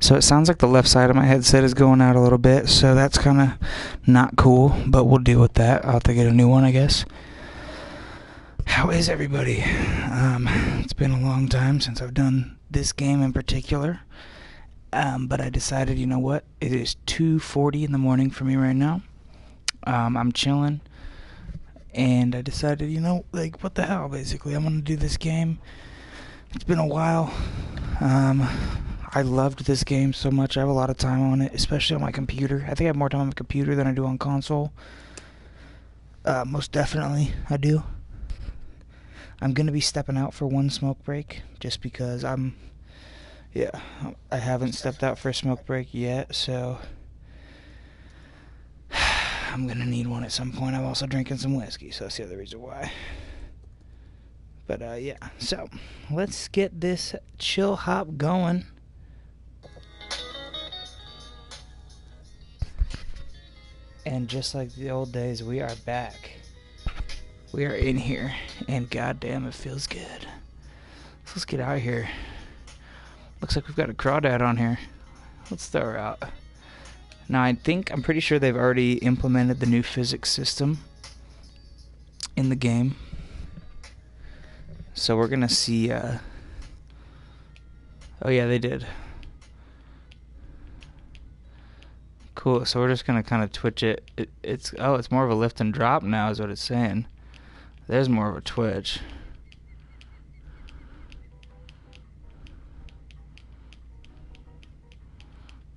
So it sounds like the left side of my headset is going out a little bit, so that's kind of not cool, but we'll deal with that. I'll have to get a new one, I guess. How is everybody? It's been a long time since I've done this game in particular, but I decided, you know what? It is 2:40 in the morning for me right now. I'm chilling, and I decided, what the hell, basically. I'm going to do this game. It's been a while. I loved this game so much. I have a lot of time on it, especially on my computer. I think I have more time on my computer than I do on console. Most definitely, I do. I'm going to be stepping out for one smoke break, just because I haven't stepped out for a smoke break yet, so I'm going to need one at some point. I'm also drinking some whiskey, so that's the other reason why. But, so let's get this chill hop going. And just like the old days, we are back. We are in here, and goddamn, it feels good. So let's get out of here. Looks like we've got a crawdad on here. Let's throw her out. Now, I'm pretty sure they've already implemented the new physics system in the game. So we're gonna see, oh yeah, they did. Cool, so we're just gonna kind of twitch it. It's more of a lift and drop now is what it's saying. There's more of a twitch.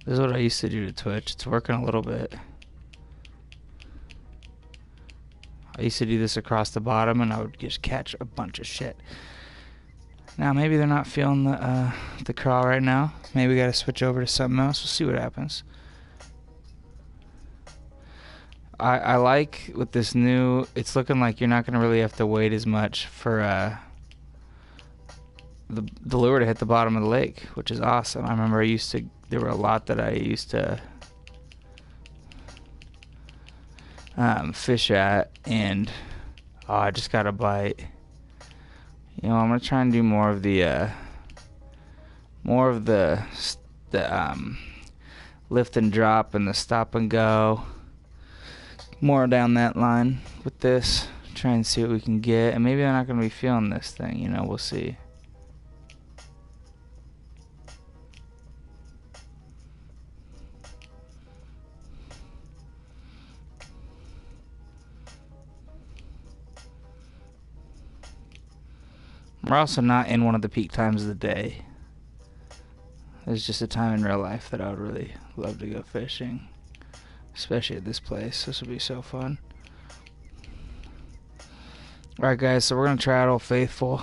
This is what I used to do to Twitch. It's working a little bit. I used to do this across the bottom, and I would just catch a bunch of shit. Now, maybe they're not feeling the crawl right now. Maybe we gotta switch over to something else. We'll see what happens. I like with this new, it's looking like you're not gonna really have to wait as much for the lure to hit the bottom of the lake, which is awesome. I remember there were a lot that I used to fish at, and I just got a bite. I'm gonna try and do more of the lift and drop and the stop and go, more down that line with this. Try and see what we can get, and maybe I'm not gonna be feeling this thing. We'll see. We're also not in one of the peak times of the day. There's just a time in real life that I would really love to go fishing, especially at this place. This would be so fun. Alright guys, so we're going to try out Old Faithful.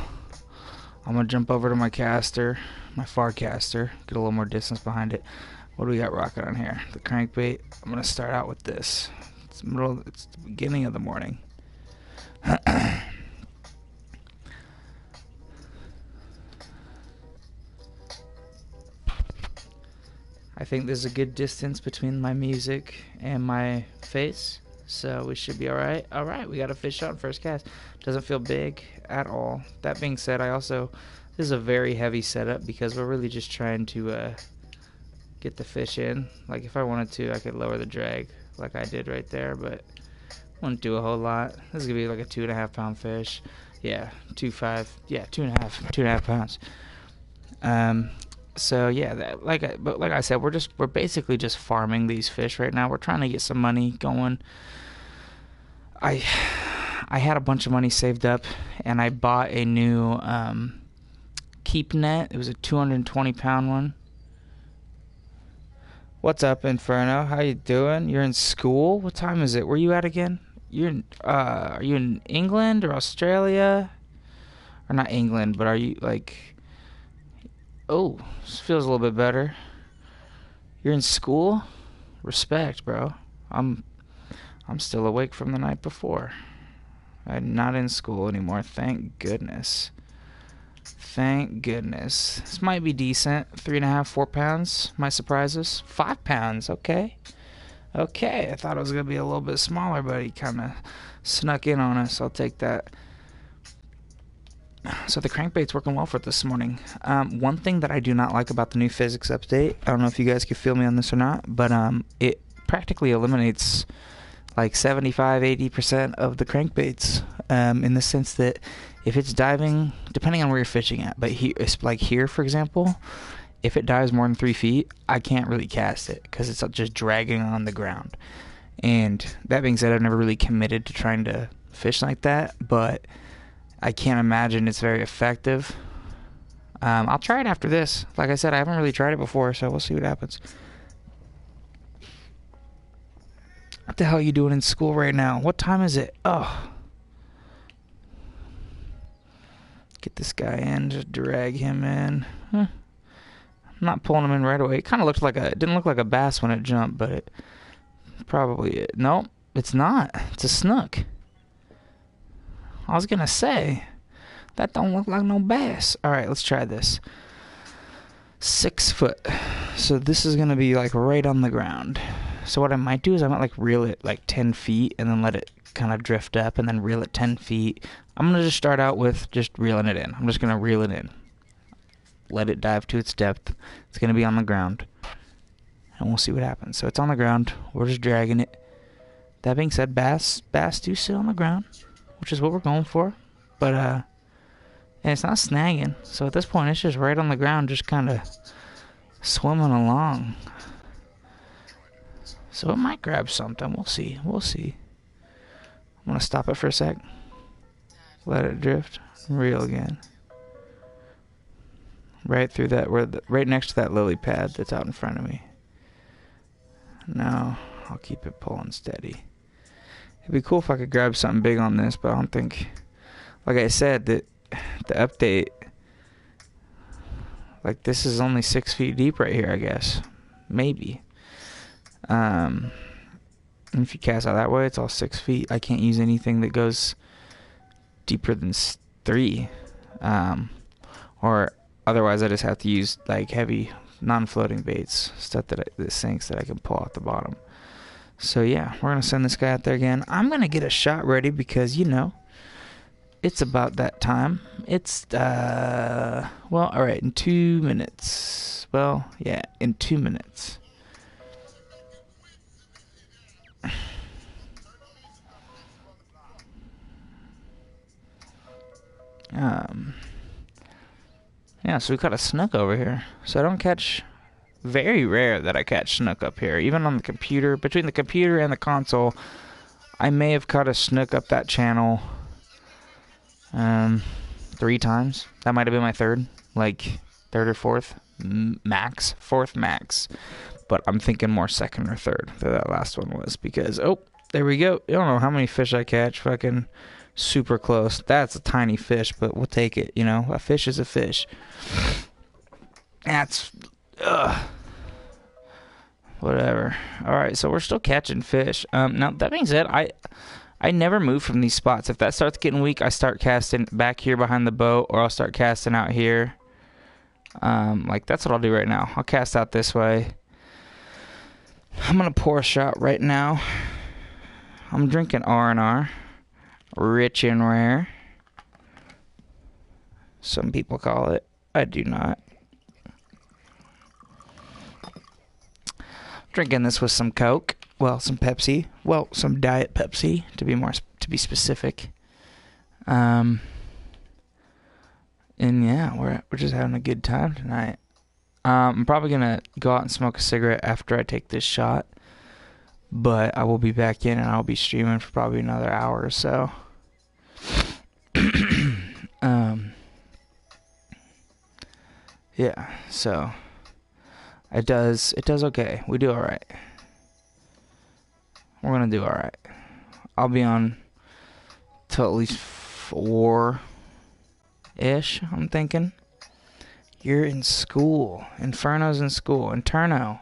I'm going to jump over to my caster, my far caster, get a little more distance behind it. What do we got rocking on here? The crankbait. I'm going to start out with this. It's the beginning of the morning. I think there's a good distance between my music and my face, so we should be alright. Alright, we got a fish on first cast. Doesn't feel big at all. That being said, this is a very heavy setup because we're really just trying to get the fish in. Like, if I wanted to, I could lower the drag like I did right there, but wouldn't do a whole lot. This is going to be like a 2.5 pound fish. Yeah, 2.5 pounds. So yeah, like I said, we're basically just farming these fish right now. We're trying to get some money going. I had a bunch of money saved up, and I bought a new keep net. It was a 220 pound one. What's up, Inferno? How you doing? You're in school? What time is it? Where you at again? Are you in England or Australia? Or not England, but are you like? Oh, this feels a little bit better. You're in school? Respect, bro. I'm still awake from the night before. I'm not in school anymore, thank goodness. Thank goodness. This might be decent. 3.5, 4 pounds. Might surprise us. 5 pounds, okay. Okay, I thought it was going to be a little bit smaller, but he kind of snuck in on us. I'll take that. So the crankbait's working well for this morning. One thing that I do not like about the new physics update, I don't know if you guys can feel me on this or not, but it practically eliminates like 75-80% of the crankbaits, in the sense that if it's diving, depending on where you're fishing at, but it's like here, for example, if it dives more than 3 feet, I can't really cast it because it's just dragging on the ground. And that being said, I've never really committed to trying to fish like that, but I can't imagine it's very effective. I'll try it after this. Like I said, I haven't really tried it before, so we'll see what happens. What the hell are you doing in school right now? What time is it? Oh. Get this guy in, just drag him in. I'm not pulling him in right away. It kind of looked like it didn't look like a bass when it jumped, but it probably is. Nope, it's not. It's a snook. I was gonna say, that don't look like no bass. Alright, let's try this. 6 foot. So this is gonna be like right on the ground. So what I might do is I might like reel it like 10 feet and then let it kind of drift up and then reel it 10 feet. I'm gonna just start out with just reeling it in. I'm just gonna reel it in. Let it dive to its depth. It's gonna be on the ground. And we'll see what happens. So it's on the ground. We're just dragging it. That being said, bass do sit on the ground, which is what we're going for. But and it's not snagging. So at this point it's just right on the ground, just kinda swimming along. So it might grab something. We'll see. I'm gonna stop it for a sec. Let it drift. Reel again. Right through that, right next to that lily pad that's out in front of me. Now I'll keep it pulling steady. It'd be cool if I could grab something big on this, but I don't think, like I said, that the update, like this is only 6 feet deep right here, I guess. Maybe. And if you cast out that way, it's all 6 feet. I can't use anything that goes deeper than 3. Or otherwise I just have to use like heavy non-floating baits, stuff that sinks that I can pull out the bottom. So yeah, we're gonna send this guy out there again. I'm gonna get a shot ready because it's about that time. It's well, all right, in 2 minutes. Well, yeah, in 2 minutes. Yeah, so we caught a snook over here. So I don't catch, very rare that I catch snook up here. Even on the computer, between the computer and the console, I may have caught a snook up that channel 3 times. That might have been my third or fourth max. Fourth max. But I'm thinking more second or third that last one was, because, oh, there we go. I don't know how many fish I catch. Fucking super close. That's a tiny fish, but we'll take it. A fish is a fish. That's whatever. All right, so we're still catching fish. Now that being said, I never move from these spots. If that starts getting weak, I start casting back here behind the boat, or I'll start casting out here. Like that's what I'll do right now. I'll cast out this way. I'm gonna pour a shot right now. I'm drinking R&R. Rich and rare. Some people call it. I do not. Drinking this with some Coke. Well, some Pepsi. Well, some Diet Pepsi to be specific. And yeah, we're just having a good time tonight. I'm probably gonna go out and smoke a cigarette after I take this shot. But I will be back in and I'll be streaming for probably another hour or so. Yeah, so it does okay. We do alright. We're gonna do alright. I'll be on till at least 4-ish, I'm thinking. You're in school. Inferno's in school. Inferno.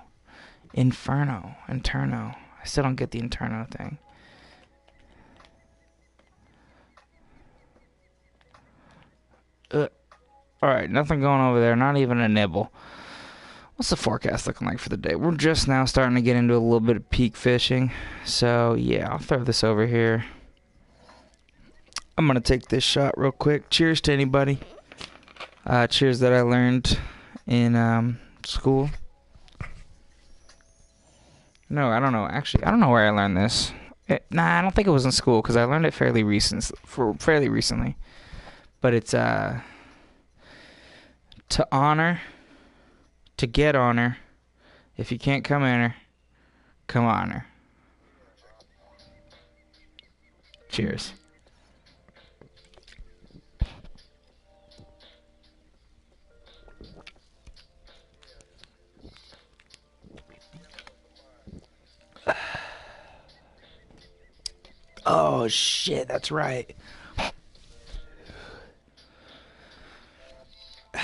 I still don't get the Inferno thing. Alright, nothing going over there. Not even a nibble. What's the forecast looking like for the day? We're just now starting to get into a little bit of peak fishing. So, yeah, I'll throw this over here. I'm gonna take this shot real quick. Cheers to anybody. Cheers that I learned in school. No, I don't know. Actually, I don't know where I learned this. I don't think it was in school because I learned it fairly recently. But it's to honor, to get honor. If you can't come honor, come honor. Cheers. Oh shit, that's right. I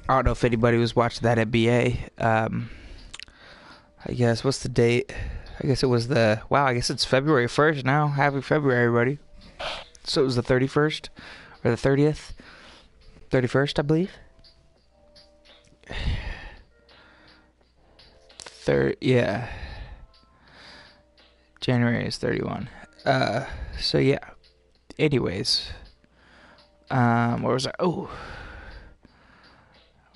don't know if anybody was watching that at BA. I guess, what's the date? I guess it was I guess it's February 1st now. Happy February, everybody. So it was the 31st, or the 30th? 31st, I believe. Yeah. January is 31. So yeah. Anyways. Where was I? Oh.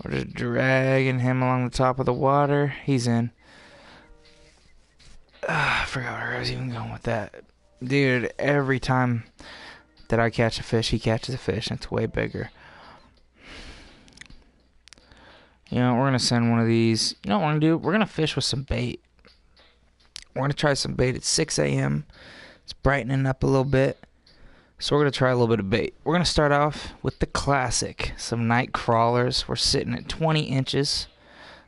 We're just dragging him along the top of the water. He's in. I forgot where I was even going with that. Dude, every time that I catch a fish, he catches a fish, and it's way bigger. You know, we're going to send one of these. You know what we're going to do? We're going to fish with some bait. We're going to try some bait at 6 a.m. It's brightening up a little bit. So we're going to try a little bit of bait. We're going to start off with the classic. Some night crawlers. We're sitting at 20 inches.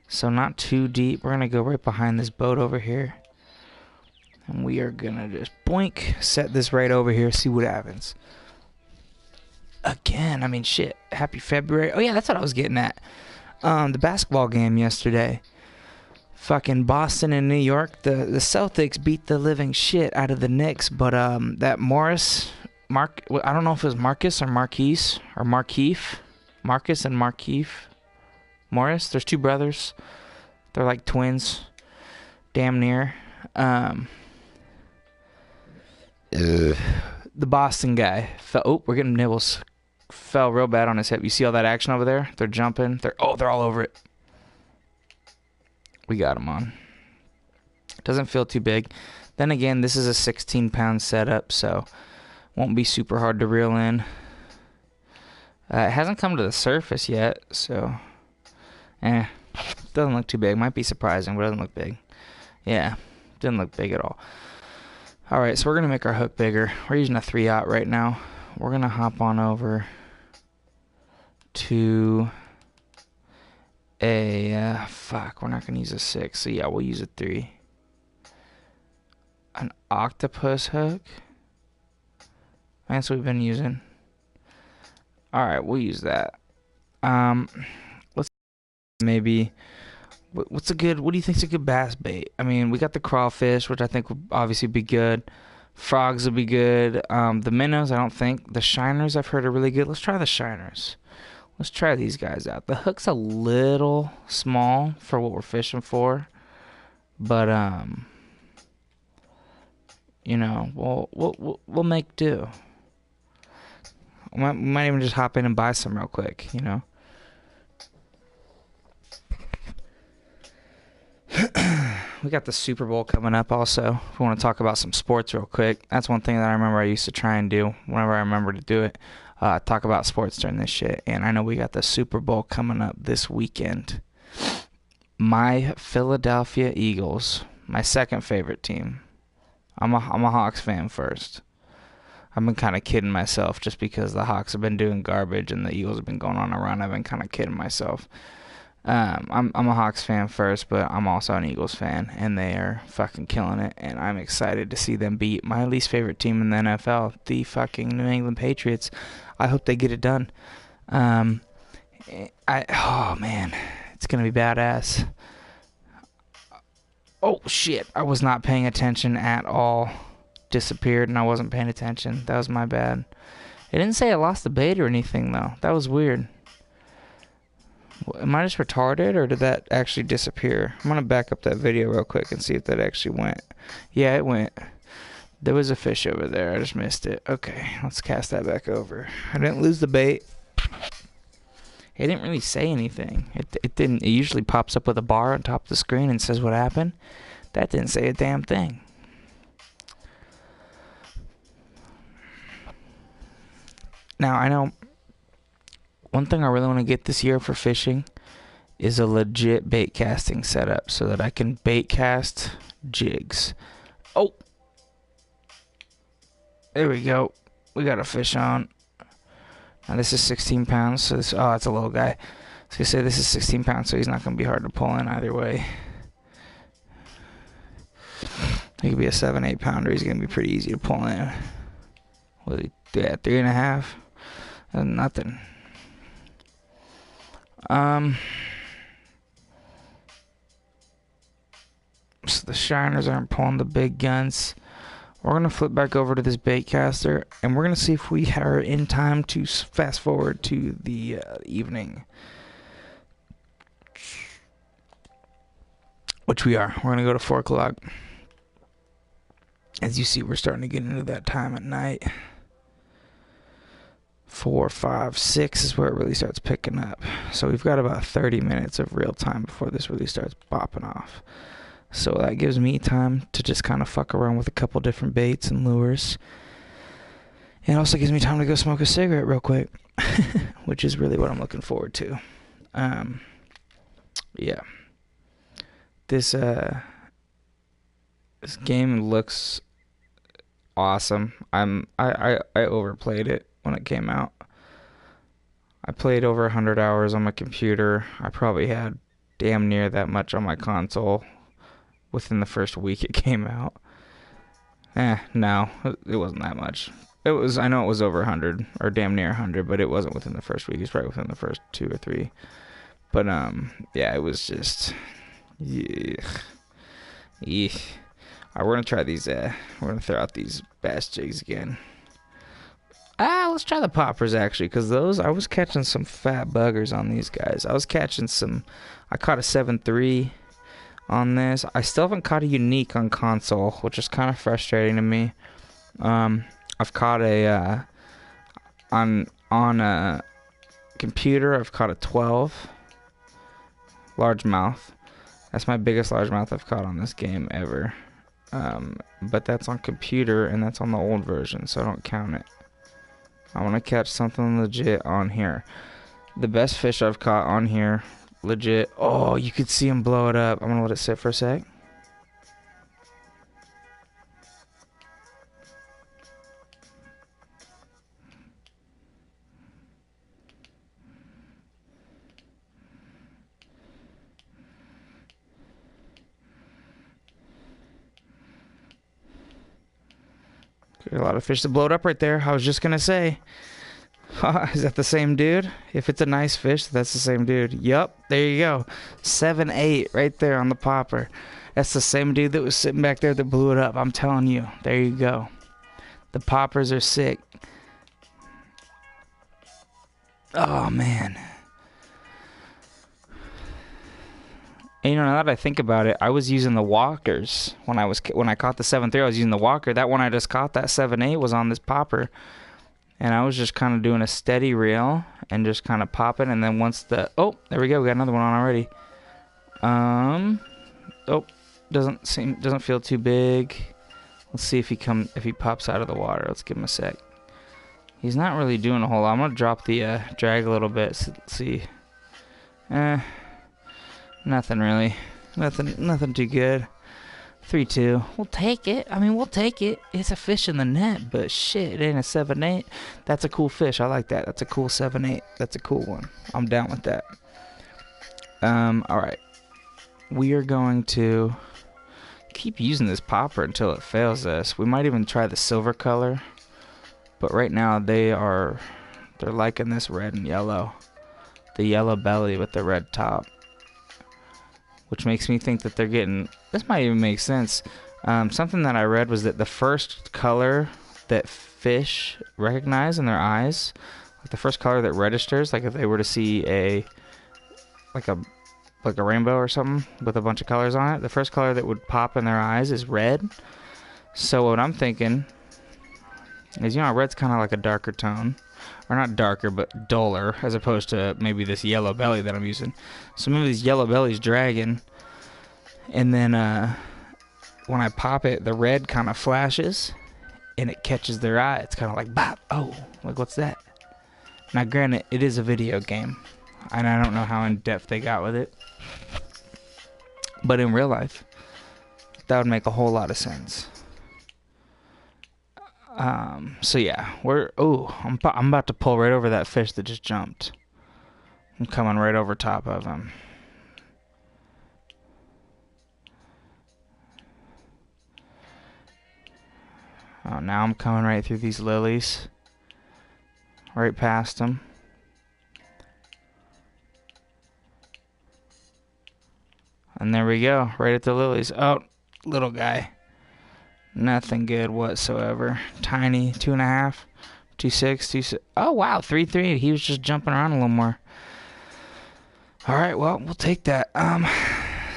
So not too deep. We're going to go right behind this boat over here. And we are going to just boink. Set this right over here. See what happens. Again, I mean, shit. Happy February. Oh, yeah, that's what I was getting at. The basketball game yesterday. Fucking Boston and New York. The Celtics beat the living shit out of the Knicks. But that I don't know if it was Marcus or Marquise or Markeef. Marcus and Markeef. Morris. There's two brothers. They're like twins. Damn near. The Boston guy fell. Oh, we're getting nibbles. Fell real bad on his hip. You see all that action over there? They're jumping. They're all over it. We got him on. Doesn't feel too big. Then again, this is a 16-pound setup, so won't be super hard to reel in. It hasn't come to the surface yet, so doesn't look too big. Might be surprising, but doesn't look big. Yeah, didn't look big at all. All right, so we're gonna make our hook bigger. We're using a 3/0 right now. We're gonna hop on over to a we're not gonna use a 6, so yeah, we'll use a 3. An octopus hook. That's what we've been using. All right, we'll use that. Let's maybe. What do you think's a good bass bait? I mean, we got the crawfish, which I think would obviously be good. Frogs would be good. The minnows, I don't think. The shiners, I've heard are really good. Let's try the shiners. Let's try these guys out. The hook's a little small for what we're fishing for, but you know, we'll make do. We might even just hop in and buy some real quick, you know. We got the Super Bowl coming up also. If we want to talk about some sports real quick. That's one thing that I remember I used to try and do whenever I remember to do it. Talk about sports during this shit. And I know we got the Super Bowl coming up this weekend. My Philadelphia Eagles, my second favorite team. I'm a Hawks fan first. I've been kind of kidding myself just because the Hawks have been doing garbage and the Eagles have been going on a run. I've been kind of kidding myself. I'm a Hawks fan first, but I'm also an Eagles fan, and they are fucking killing it, and I'm excited to see them beat my least favorite team in the NFL, the fucking New England Patriots. I hope they get it done. Oh man, it's gonna be badass. Oh shit, I was not paying attention at all. Disappeared, and I wasn't paying attention. That was my bad. It didn't say I lost the bait or anything, though. That was weird. Am I just retarded, or did that actually disappear? I'm going to back up that video real quick and see if that actually went. Yeah, it went. There was a fish over there. I just missed it. Okay, let's cast that back over. I didn't lose the bait. It didn't really say anything. It didn't. It usually pops up with a bar on top of the screen and says what happened. That didn't say a damn thing. Now, I know one thing I really want to get this year for fishing is a legit bait casting setup so that I can bait cast jigs. Oh! There we go. We got a fish on. Now, this is 16 pounds. So this, oh, it's a little guy. I was going to say this is 16 pounds, so he's not going to be hard to pull in either way. He could be a 7-8 pounder. He's going to be pretty easy to pull in. What did he, yeah, 3.5? Nothing. So the shiners aren't pulling the big guns. We're going to flip back over to this bait caster, and we're going to see if we are in time to fast forward to the evening. Which we are. We're going to go to 4 o'clock. As you see, we're starting to get into that time at night. 4, 5, 6 is where it really starts picking up. So we've got about 30 minutes of real time before this really starts popping off. So that gives me time to just kind of fuck around with a couple different baits and lures. It also gives me time to go smoke a cigarette real quick, which is really what I'm looking forward to. Yeah. This game looks awesome. I overplayed it when it came out. I played over 100 hours on my computer. I probably had damn near that much on my console within the first week it came out. No, it wasn't that much. I know it was over 100 or damn near 100, but it wasn't within the first week. It was right within the first 2 or 3. But yeah, it was just yeah. We're gonna try these. We're gonna throw out these bass jigs again. Let's try the poppers actually, because those I was catching some fat buggers on these guys. I caught a 7.3 on this. I still haven't caught a unique on console, which is kind of frustrating to me. I've caught a on a computer. I've caught a 12 largemouth. That's my biggest largemouth I've caught on this game ever. But that's on computer, and that's on the old version, so I don't count it. I want to catch something legit on here. The best fish I've caught on here, legit. Oh, you could see him blow it up. I'm going to let it sit for a sec. A lot of fish that blowed up right there. I was just going to say, is that the same dude? If it's a nice fish, that's the same dude. Yup, there you go. 7.8 right there on the popper. That's the same dude that was sitting back there that blew it up. I'm telling you. There you go. The poppers are sick. Oh, man. And, you know, now that I think about it, I was using the walkers when I caught the 7.3. I was using the walker. That one I just caught, that 7.8, was on this popper, and I was just kind of doing a steady reel and just kind of popping. And then once there we go, we got another one on already. Doesn't feel too big. Let's see if he pops out of the water. Let's give him a sec. He's not really doing a whole lot. I'm gonna drop the drag a little bit. So let's see. Nothing really. Nothing too good. 3.2. We'll take it. We'll take it. It's a fish in the net, but shit, it ain't a 7.8. That's a cool fish. I like that. That's a cool 7.8. That's a cool one. I'm down with that. Alright. We are going to keep using this popper until it fails us. We might even try the silver color. But right now they're liking this red and yellow. The yellow belly with the red top. Which makes me think that they're getting... This might even make sense. Something that I read was that the first color that fish recognize in their eyes, like the first color that registers, like if they were to see a rainbow or something with a bunch of colors on it, the first color that would pop in their eyes is red. So what I'm thinking is, you know, red's kind of like a darker tone. Or not darker, but duller, as opposed to maybe this yellow belly that I'm using. So maybe this yellow belly's dragging, and then when I pop it, the red kind of flashes, and it catches their eye. It's kind of like, bop, oh, like, what's that? Now, granted, it is a video game, and I don't know how in-depth they got with it. But in real life, that would make a whole lot of sense. So yeah, I'm about to pull right over that fish that just jumped. I'm coming right over top of him. Oh, now I'm coming right through these lilies. Right past them. And there we go, right at the lilies. Oh, little guy. Nothing good whatsoever. Tiny, 2.5, 2.6, 2.6. Oh, wow, 3.3. He was just jumping around a little more. All right, well, we'll take that.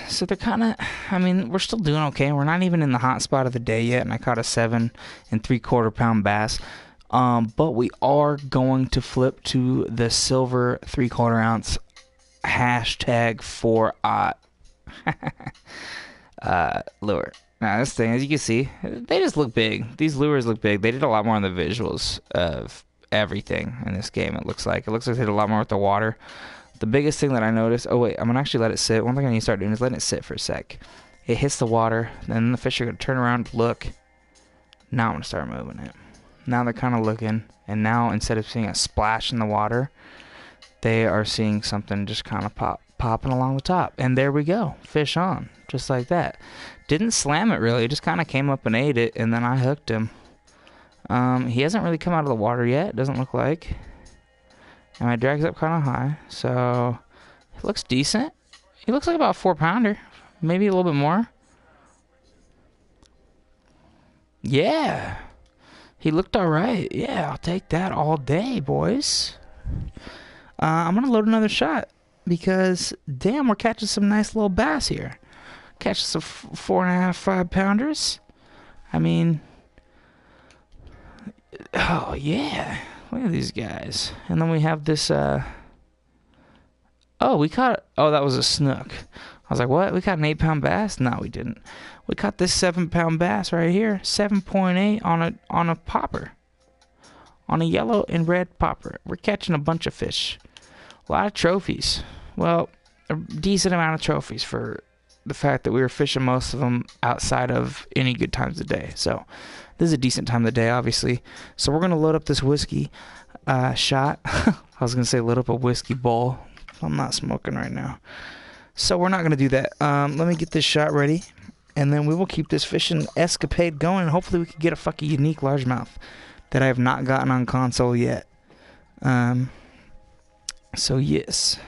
So they're kind of, I mean, we're still doing okay. We're not even in the hot spot of the day yet, and I caught a 7 3/4 pound bass. But we are going to flip to the silver 3/4 ounce #4 lure. Now, this thing, as you can see, they just look big. These lures look big. They did a lot more on the visuals of everything in this game, it looks like. It looks like they did a lot more with the water. The biggest thing that I noticed... Oh, wait. I'm going to actually let it sit. One thing I need to start doing is letting it sit for a sec. It hits the water. Then the fish are going to turn around, look. Now I'm going to start moving it. Now they're kind of looking. And now, instead of seeing a splash in the water, they are seeing something just kind of popping along the top. And there we go. Fish on. Just like that. Didn't slam it, really. It just kind of came up and ate it. And then I hooked him. He hasn't really come out of the water yet. It doesn't look like. And my drag's up kind of high, so it looks decent. He looks like about a 4-pounder, maybe a little bit more. Yeah, he looked all right. Yeah, I'll take that all day, boys. I'm going to load another shot because, damn, we're catching some nice little bass here. Catching some 4.5, 5-pounders. I mean, oh, yeah. Look at these guys. And then we have this, oh, we caught, oh, that was a snook. I was like, what? We caught an 8-pound bass? No, we didn't. We caught this 7-pound bass right here. 7.8 on a popper. On a yellow and red popper. We're catching a bunch of fish. A lot of trophies. Well, a decent amount of trophies for the fact that we were fishing most of them outside of any good times of the day. So, this is a decent time of the day, obviously. So we're going to load up this whiskey shot. I was going to say load up a whiskey bowl. I'm not smoking right now. So we're not going to do that. Let me get this shot ready. And then we will keep this fishing escapade going. And hopefully we can get a fucking unique largemouth that I have not gotten on console yet. So yes.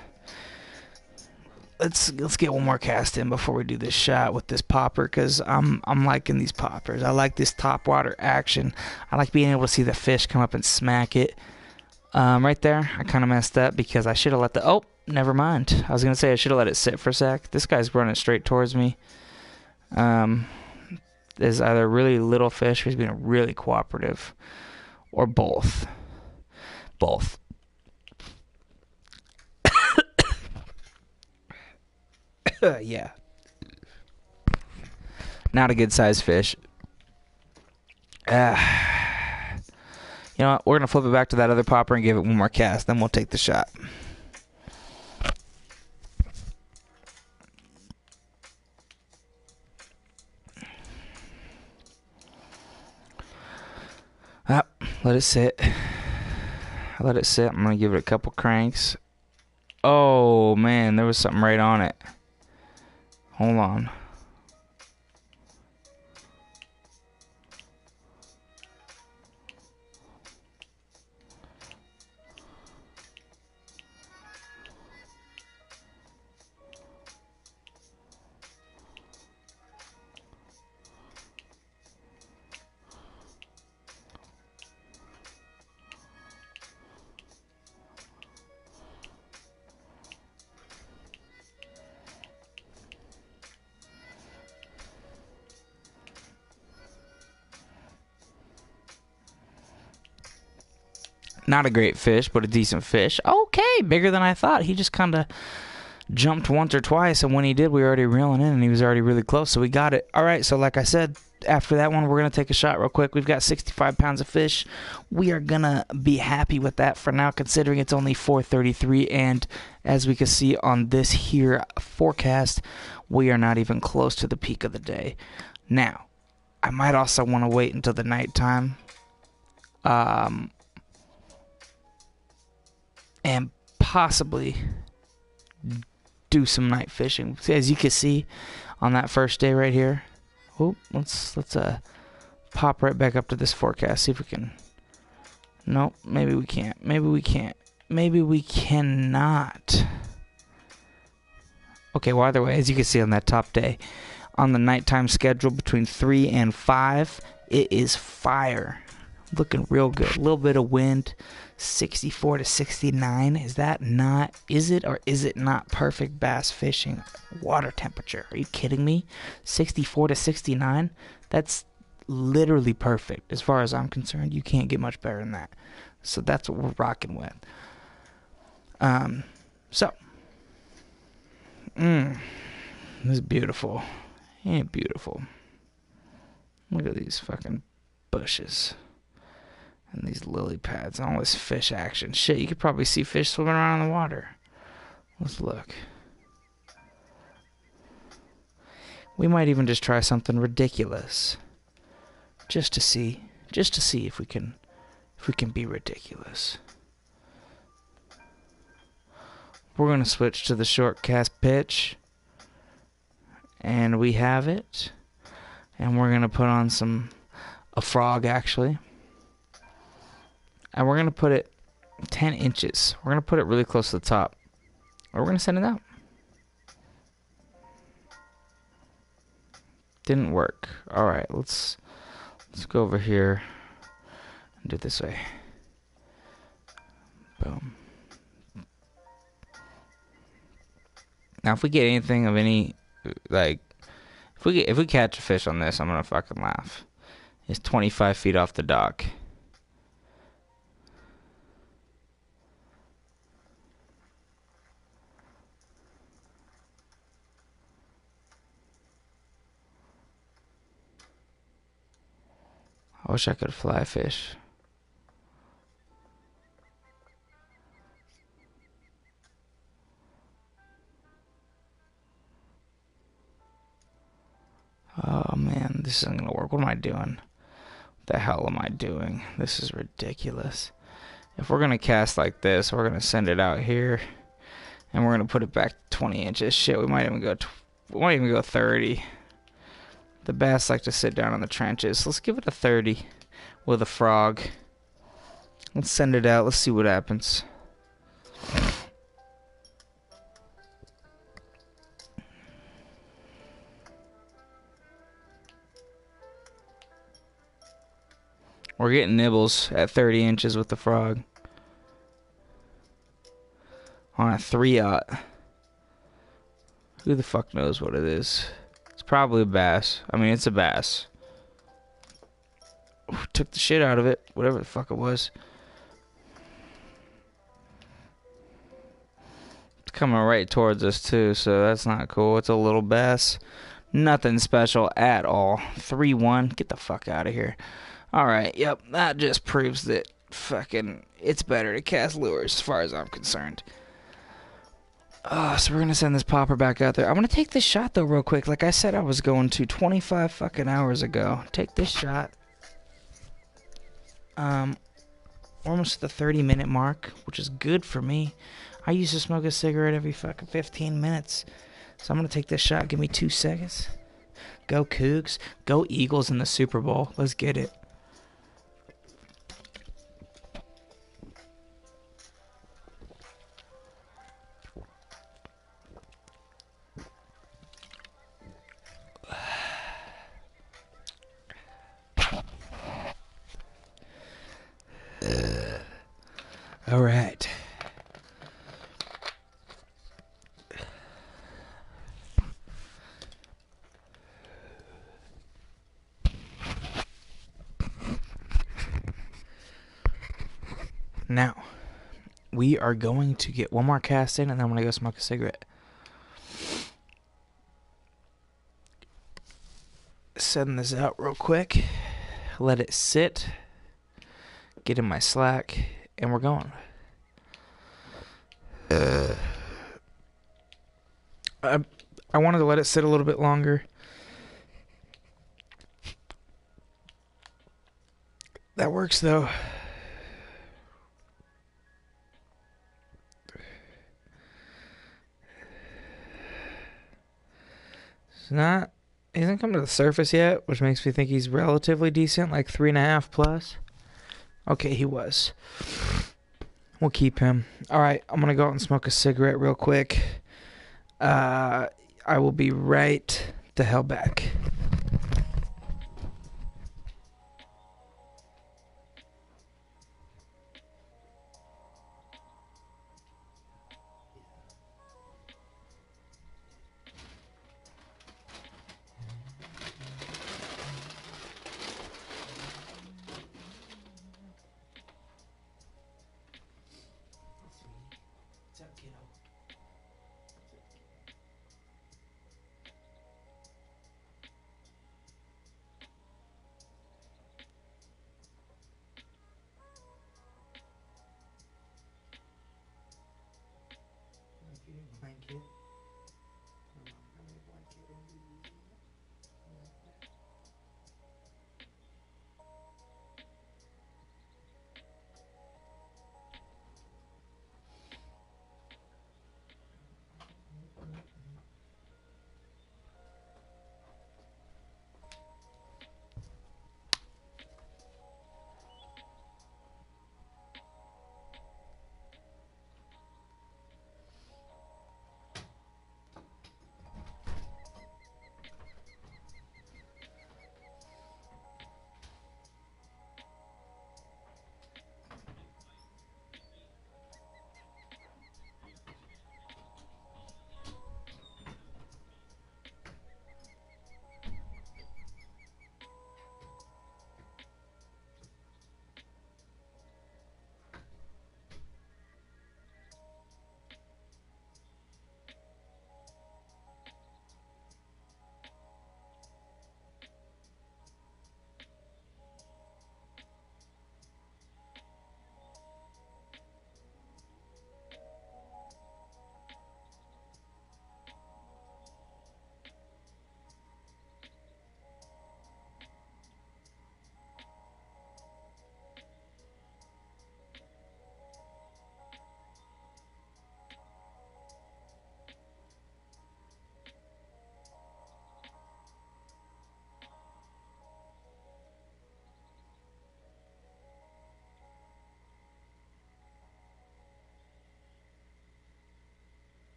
Let's get one more cast in before we do this shot with this popper, because I'm liking these poppers. I like this top water action. I like being able to see the fish come up and smack it. Right there, I kind of messed up because I should have let the... Oh, never mind. I was going to say I should have let it sit for a sec. This guy's running straight towards me. There's either really little fish or he's being really cooperative. Or both. Both. Yeah. Not a good sized fish. You know what? We're going to flip it back to that other popper and give it one more cast. Then we'll take the shot. Let it sit. Let it sit. I'm going to give it a couple cranks. Oh, man. There was something right on it. Hold on. Not a great fish, but a decent fish. Okay, bigger than I thought. He just kind of jumped once or twice, and when he did, we were already reeling in, and he was already really close, so we got it. All right, so like I said, after that one, we're going to take a shot real quick. We've got 65 pounds of fish. We are going to be happy with that for now, considering it's only 4:33, and as we can see on this here forecast, we are not even close to the peak of the day. Now, I might also want to wait until the nighttime, and possibly do some night fishing. As you can see on that first day right here. Oh, let's pop right back up to this forecast. See if we can. Nope, maybe we can't. Maybe we can't. Maybe we cannot. Okay, well, either way, as you can see on that top day, on the nighttime schedule between 3 and 5, it is fire. Looking real good. A little bit of wind, 64 to 69. Is it or is it not perfect bass fishing water temperature? Are you kidding me? 64 to 69? That's literally perfect. As far as I'm concerned, you can't get much better than that. So that's what we're rocking with. This is beautiful. Ain't it beautiful? Look at these fucking bushes. And these lily pads, all this fish action. Shit, you could probably see fish swimming around in the water. Let's look. We might even just try something ridiculous. Just to see if we can be ridiculous. We're gonna switch to the short cast pitch. And we have it. And we're gonna put on a frog actually. And we're going to put it 10 inches. We're going to put it really close to the top. Or we're going to send it out. Didn't work. Alright, let's go over here and do it this way. Boom. Now if we get anything of any, like, if we catch a fish on this, I'm going to fucking laugh. It's 25 feet off the dock. I wish I could fly fish. Oh man, this isn't gonna work. What am I doing? What the hell am I doing? This is ridiculous. If we're gonna cast like this, we're gonna send it out here, and we're gonna put it back 20 inches. Shit, we might even go 30. The bass like to sit down in the trenches. Let's give it a 30 with a frog. Let's send it out. Let's see what happens. We're getting nibbles at 30 inches with the frog. On a 3-aught. Who the fuck knows what it is? It's probably a bass. I mean, it's a bass. Ooh, took the shit out of it. Whatever the fuck it was. It's coming right towards us too, so that's not cool. It's a little bass. Nothing special at all. 3-1. Get the fuck out of here. Alright, yep. That just proves that fucking it's better to cast lures as far as I'm concerned. So we're gonna send this popper back out there. I'm gonna take this shot though real quick. Like I said I was going to 25 fucking hours ago. Take this shot. Almost at the 30-minute mark, which is good for me. I used to smoke a cigarette every fucking 15 minutes. So I'm gonna take this shot. Give me 2 seconds. Go Cougs. Go Eagles in the Super Bowl. Let's get it. All right. Now, we are going to get one more cast in, and then I'm going to go smoke a cigarette. Setting this out real quick. Let it sit. Get in my Slack, and we're going. I wanted to let it sit a little bit longer. That works, though. He hasn't come to the surface yet, which makes me think he's relatively decent, like 3.5 plus. Okay, he was. We'll keep him. All right, I'm going to go out and smoke a cigarette real quick. I will be right the hell back.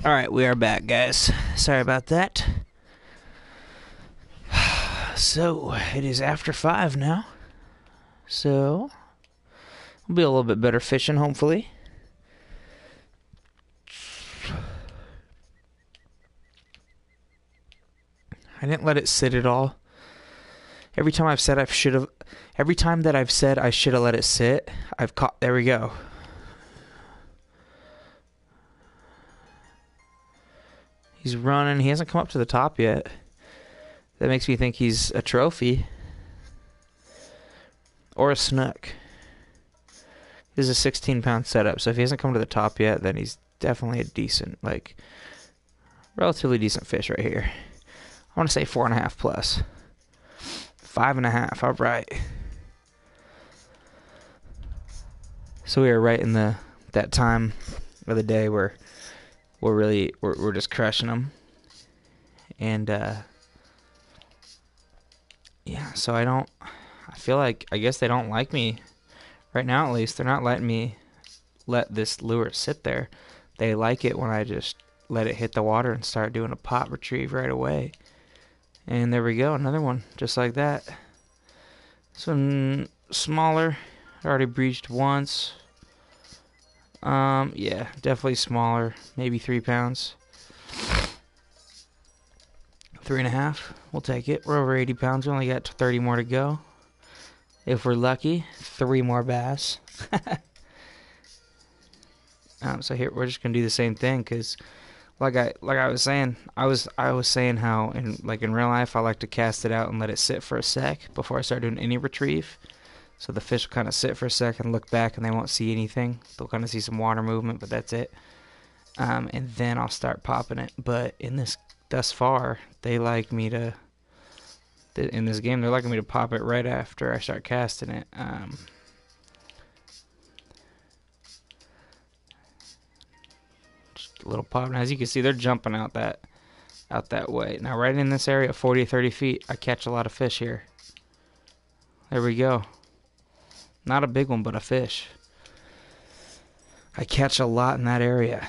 Alright, we are back, guys. Sorry about that. So, it is after 5 now. So, we'll be a little bit better fishing, hopefully. I didn't let it sit at all. Every time I've said I should have... Every time that I've said I should have let it sit, I've caught... There we go. He's running. He hasn't come up to the top yet. That makes me think he's a trophy. Or a snook. This is a 16-pound setup, so if he hasn't come to the top yet, then he's definitely a decent, like, relatively decent fish right here. I want to say 4.5 plus. 5.5, all right. So we are right in that time of the day where we're just crushing them. And yeah, so I feel like, I guess they don't like me right now, at least. They're not letting me let this lure sit there. They like it when I just let it hit the water and start doing a pop retrieve right away. And there we go, another one just like that. So smaller. I already breached once. Yeah, definitely smaller. Maybe 3 pounds. 3.5. We'll take it. We're over 80 pounds. We only got 30 more to go. If we're lucky, 3 more bass. So here we're just gonna do the same thing, because like I was saying, I was saying how in real life I like to cast it out and let it sit for a sec before I start doing any retrieve. So the fish will kind of sit for a second, look back, and they won't see anything. They'll kind of see some water movement, but that's it. And then I'll start popping it. But in this, thus far, they like me to, in this game, they're liking me to pop it right after I start casting it. Just a little pop. Now, as you can see, they're jumping out that way. Now, right in this area, 40 to 30 feet, I catch a lot of fish here. There we go. Not a big one, but a fish. I catch a lot in that area.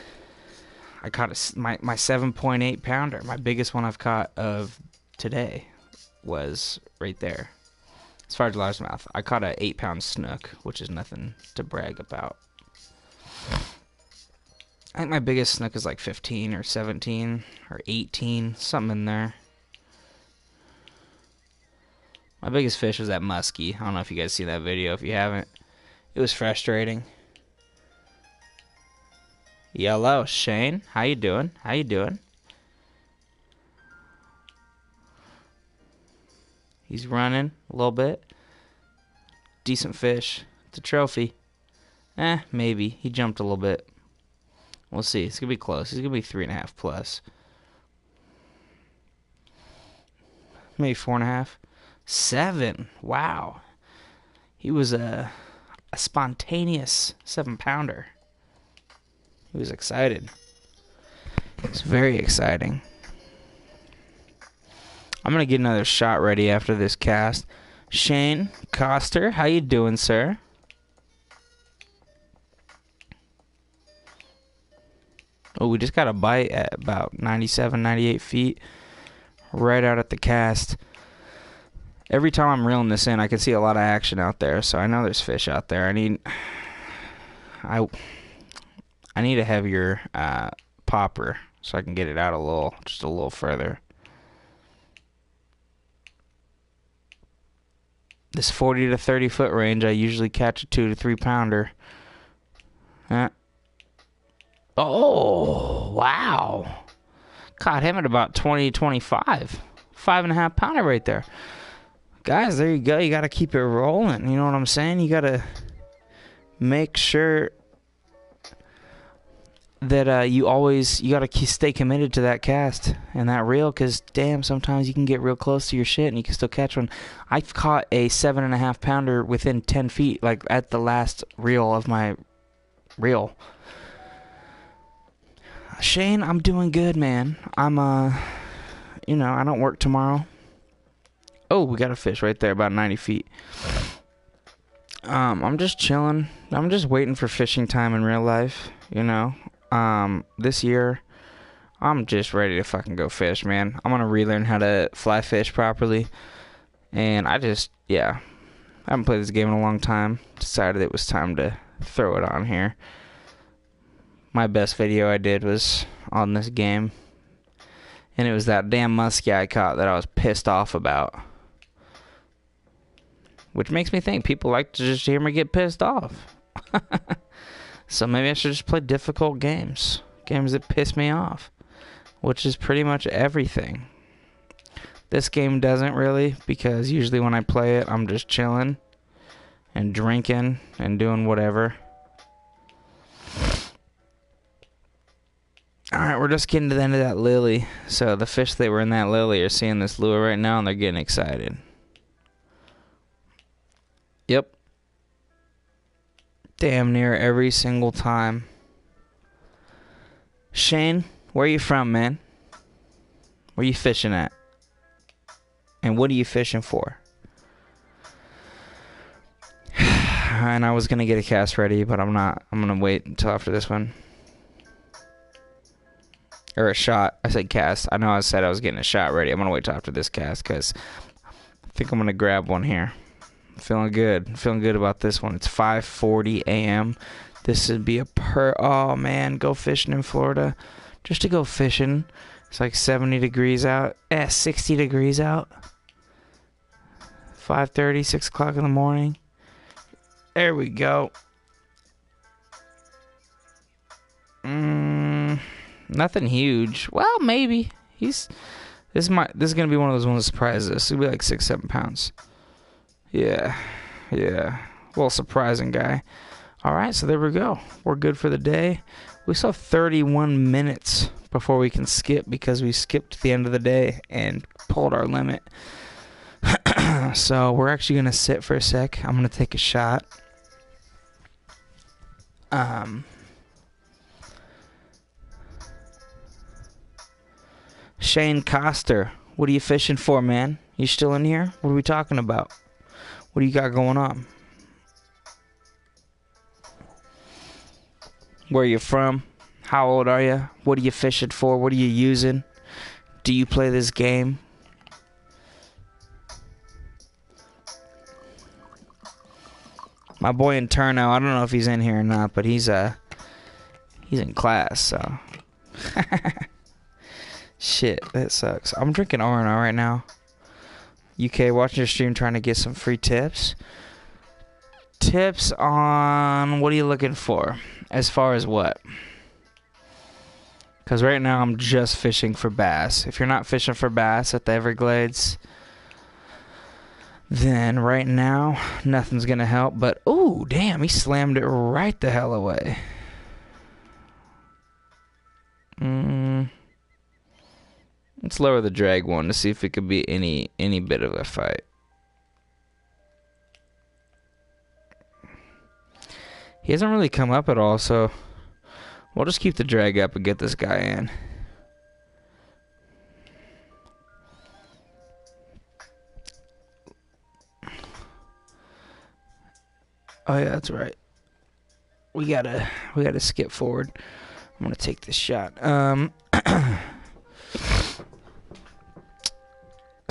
I caught my 7.8 pounder. My biggest one I've caught of today was right there. As far as largemouth, I caught an 8-pound snook, which is nothing to brag about. I think my biggest snook is like 15 or 17 or 18, something in there. My biggest fish was that muskie. I don't know if you guys see that video. If you haven't, it was frustrating. Yellow, Shane, how you doing? How you doing? He's running a little bit. Decent fish. It's a trophy. Maybe. He jumped a little bit. We'll see. It's going to be close. He's going to be 3.5 plus. Maybe 4.5. 7. Wow. He was a spontaneous 7-pounder. He was excited. It's very exciting. I'm going to get another shot ready after this cast. Shane Coster, how you doing, sir? Oh, we just got a bite at about 97, 98 feet. Right out at the cast. Every time I'm reeling this in, I can see a lot of action out there, so I know there's fish out there. I need a heavier popper so I can get it out just a little further. This 40 to 30 foot range, I usually catch a 2 to 3 pounder. Oh, wow. Caught him at about 20 to 25. 5.5 pounder right there. Guys, there you go. You got to keep it rolling. You know what I'm saying? You got to make sure that you got to stay committed to that cast and that reel, because damn, sometimes you can get real close to your shit and you can still catch one. I've caught a 7.5 pounder within 10 feet, like at the last reel of my reel. Shane, I'm doing good, man. I'm you know, I don't work tomorrow. Oh, we got a fish right there, about 90 feet. I'm just chilling. I'm just waiting for fishing time in real life, you know. This year, I'm just ready to fucking go fish, man. I'm gonna relearn how to fly fish properly. And I haven't played this game in a long time. Decided it was time to throw it on here. My best video I did was on this game. And it was that damn muskie I caught that I was pissed off about. Which makes me think people like to just hear me get pissed off. So maybe I should just play difficult games. Games that piss me off. Which is pretty much everything. This game doesn't really, because usually when I play it, I'm just chilling and drinking and doing whatever. Alright, we're just getting to the end of that lily. So the fish that were in that lily are seeing this lure right now and they're getting excited. Yep. Damn near every single time. Shane, where are you from, man? Where you fishing at? And what are you fishing for? And I was going to get a cast ready, but I'm not. I'm going to wait until after this one. Or a shot. I said cast. I know I said I was getting a shot ready. I'm going to wait till after this cast because I think I'm going to grab one here. Feeling good. Feeling good about this one. It's 5:40 a.m. This would be oh man, go fishing in Florida. Just to go fishing. It's like 70 degrees out. 60 degrees out. 5:30, 6 o'clock in the morning. There we go. Nothing huge. Well, maybe. This is gonna be one of those ones that surprises us. It'll be like 6-7 pounds. Yeah. Well, surprising guy. Alright, so there we go. We're good for the day. We still have 31 minutes before we can skip because we skipped the end of the day and pulled our limit. So we're actually going to sit for a sec. I'm going to take a shot. Shane Coster, what are you fishing for, man? You still in here? What are we talking about? What do you got going on? Where are you from? How old are you? What are you fishing for? What are you using? Do you play this game? My boy in Turno, I don't know if he's in here or not, but he's in class, so. Shit, that sucks. I'm drinking R&R right now. UK, watching your stream, trying to get some free tips. Tips on what are you looking for? As far as what? Because right now I'm just fishing for bass. If you're not fishing for bass at the Everglades, then right now nothing's going to help. But, ooh, damn, he slammed it right the hell away. Let's lower the drag one to see if it could be any bit of a fight. He hasn't really come up at all, so we'll just keep the drag up and get this guy in. Oh yeah, that's right. We gotta skip forward. I'm gonna take this shot.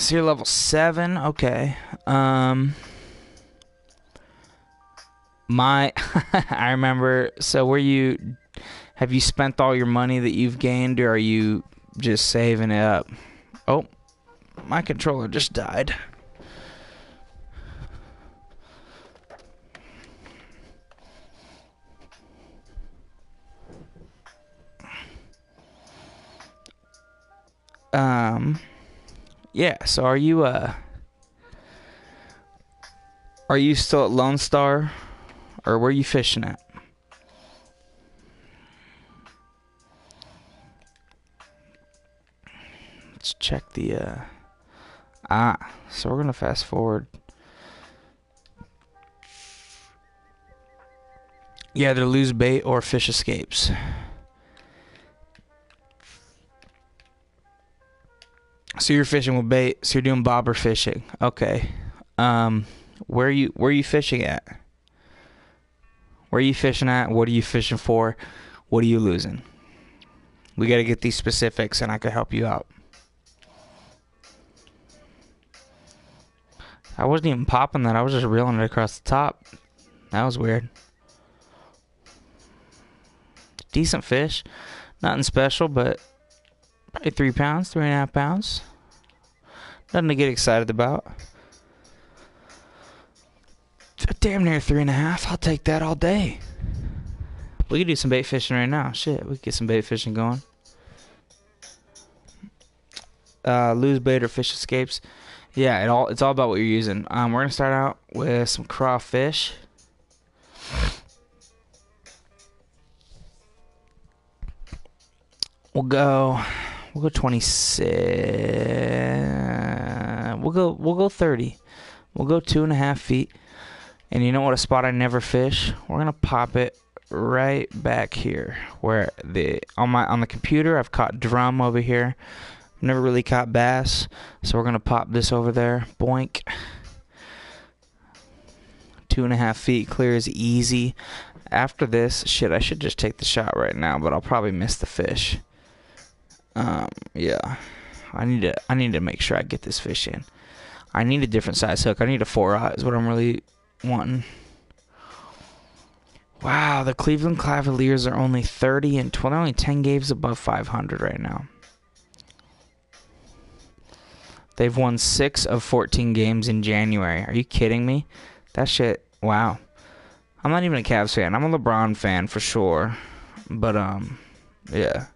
So you're level 7, okay. I remember, so have you spent all your money that you've gained, or are you just saving it up? Oh, my controller just died. Yeah, so are you still at Lone Star, or where are you fishing at? Let's check the so we're gonna fast forward. Yeah, either lose bait or fish escapes. So So you're fishing with bait. So you're doing bobber fishing. Okay. Where are you fishing at? Where are you fishing at? What are you fishing for? What are you losing? We got to get these specifics, and I could help you out. I wasn't even popping that. I was just reeling it across the top. That was weird. Decent fish. Nothing special, but probably 3 pounds, 3.5 pounds. Nothing to get excited about. Damn near 3.5. I'll take that all day. We could do some bait fishing right now. Shit, we could get some bait fishing going. Lose bait or fish escapes. Yeah, it's all about what you're using. We're gonna start out with some crawfish. We'll go 26. We'll go 30. We'll go 2.5 feet. And you know what? A spot I never fish. We're gonna pop it right back here, where on the computer I've caught drum over here. Never really caught bass, so we're gonna pop this over there. Boink. 2.5 feet clear is easy. After this, shit, I should just take the shot right now, but I'll probably miss the fish. Yeah, I need to make sure I get this fish in. I need a different size hook. I need a 4/0 is what I'm really wanting. Wow, the Cleveland Cavaliers are only 30 and 20, only 10 games above 500 right now. They've won 6 of 14 games in January. Are you kidding me? That shit, wow. I'm not even a Cavs fan. I'm a LeBron fan for sure. But, yeah.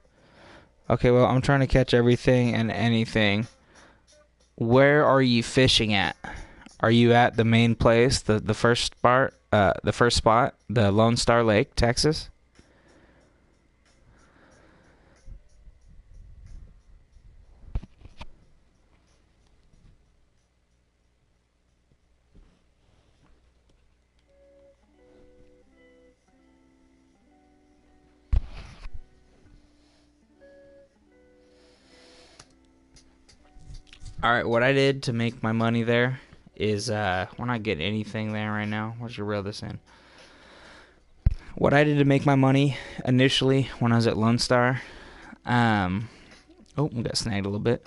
Okay, well, I'm trying to catch everything and anything. Where are you fishing at? Are you at the main place, the first spot, the Lone Star Lake, Texas? All right, what I did to make my money there is we're not getting anything there right now. Where's your reel this in? What I did to make my money initially when I was at Lone Star, we got snagged a little bit.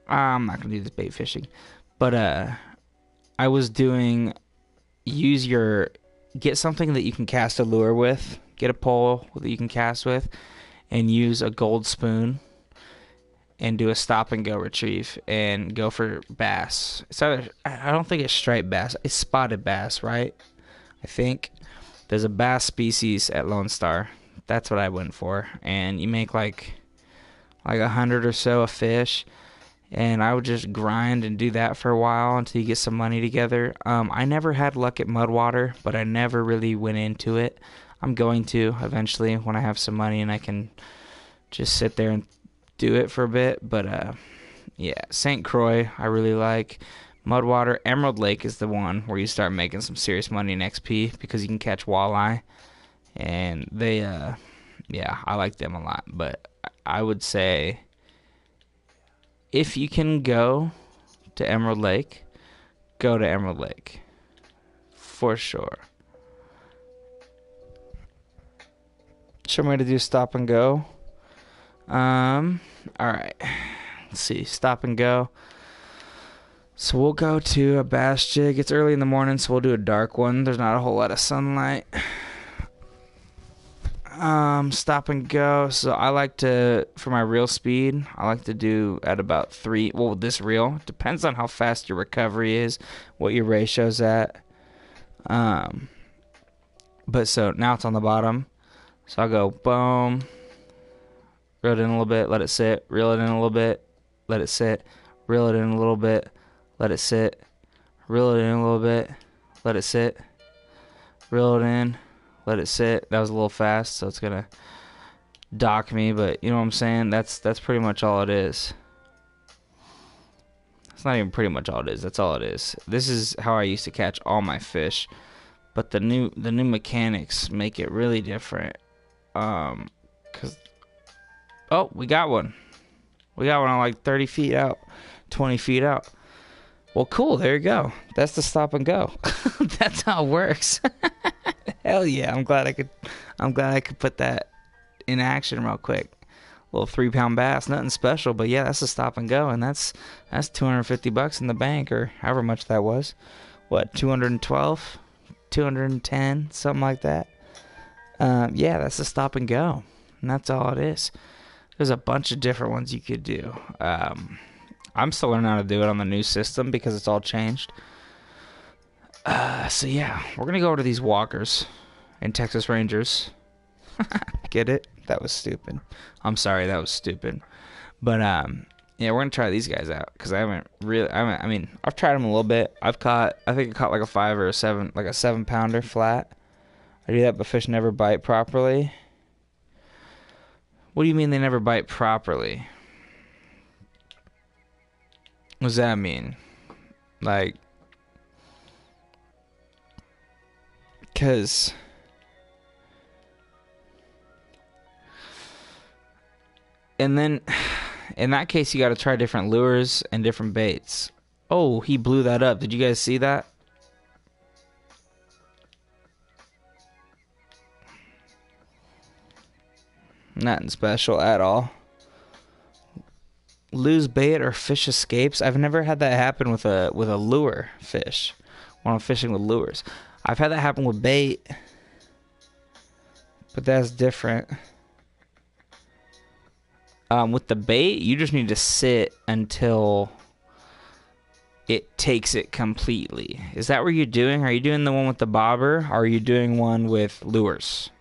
I'm not gonna do this bait fishing, but I was doing get something that you can cast a lure with, get a pole that you can cast with, and use a gold spoon. And do a stop and go retrieve and go for bass. So I don't think it's striped bass. It's spotted bass, right? I think there's a bass species at Lone Star. That's what I went for. And you make like 100 or so a fish. And I would just grind and do that for a while until you get some money together. I never had luck at Mudwater, but I never really went into it. I'm going to eventually when I have some money and I can just sit there and do it for a bit. But yeah, St. Croix I really like. Mudwater, Emerald Lake is the one where you start making some serious money in XP because you can catch walleye, and they yeah, I like them a lot. But I would say if you can go to Emerald Lake, go to Emerald Lake for sure. Show me how to do stop and go. Alright, let's see, stop and go. So we'll go to a bass jig. It's early in the morning, so we'll do a dark one. There's not a whole lot of sunlight. Stop and go. So I like to, for my reel speed, I like to do at about 3. Well, this reel depends on how fast your recovery is, what your ratio's at. But so now it's on the bottom. So I'll go boom. Reel it in a little bit, let it sit. Reel it in a little bit, let it sit. Reel it in a little bit, let it sit. Reel it in a little bit, let it sit. Reel it in, let it sit. That was a little fast, so it's gonna dock me, but you know what I'm saying? That's pretty much all it is. It's not even pretty much all it is. That's all it is. This is how I used to catch all my fish, but the new mechanics make it really different. 'Cause oh, we got one. We got one on like 30 feet out, 20 feet out. Well, cool. There you go. That's the stop and go. That's how it works. Hell yeah. I'm glad I could put that in action real quick. Little 3-pound bass, nothing special, but yeah, that's a stop and go, and that's $250 in the bank, or however much that was. What, 212, 210, something like that. Yeah, that's a stop and go, and that's all it is. There's a bunch of different ones you could do. I'm still learning how to do it on the new system because it's all changed. So yeah, we're gonna go over to these walkers and Texas Rangers. Get it? That was stupid. I'm sorry, that was stupid. But yeah, we're gonna try these guys out because I mean, I've tried them a little bit. I think I caught like a 5 or a 7, like a 7-pounder flat. I do that, but fish never bite properly. What do you mean they never bite properly? What does that mean? Like, because and then in that case you got to try different lures and different baits. Oh, he blew that up. Did you guys see that? Nothing special at all. Lose bait or fish escapes. I've never had that happen with a lure fish when I'm fishing with lures. I've had that happen with bait, but that's different. With the bait, you just need to sit until it takes it completely. Is that what you're doing? Are you doing the one with the bobber? Or are you doing one with lures?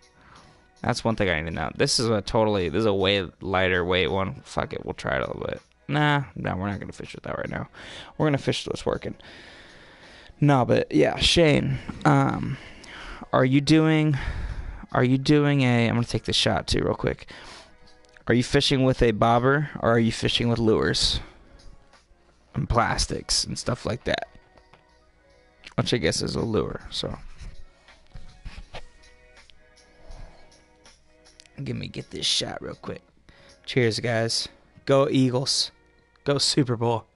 That's one thing I need to know. This is a way lighter weight one. Fuck it, we'll try it a little bit. No, we're not gonna fish with that right now. We're gonna fish what's working. No, but yeah, Shane, are you doing a? I'm gonna take this shot too, real quick. Are you fishing with a bobber or are you fishing with lures and plastics and stuff like that? Which I guess is a lure. So, get this shot real quick. Cheers, guys. Go Eagles. Go Super Bowl.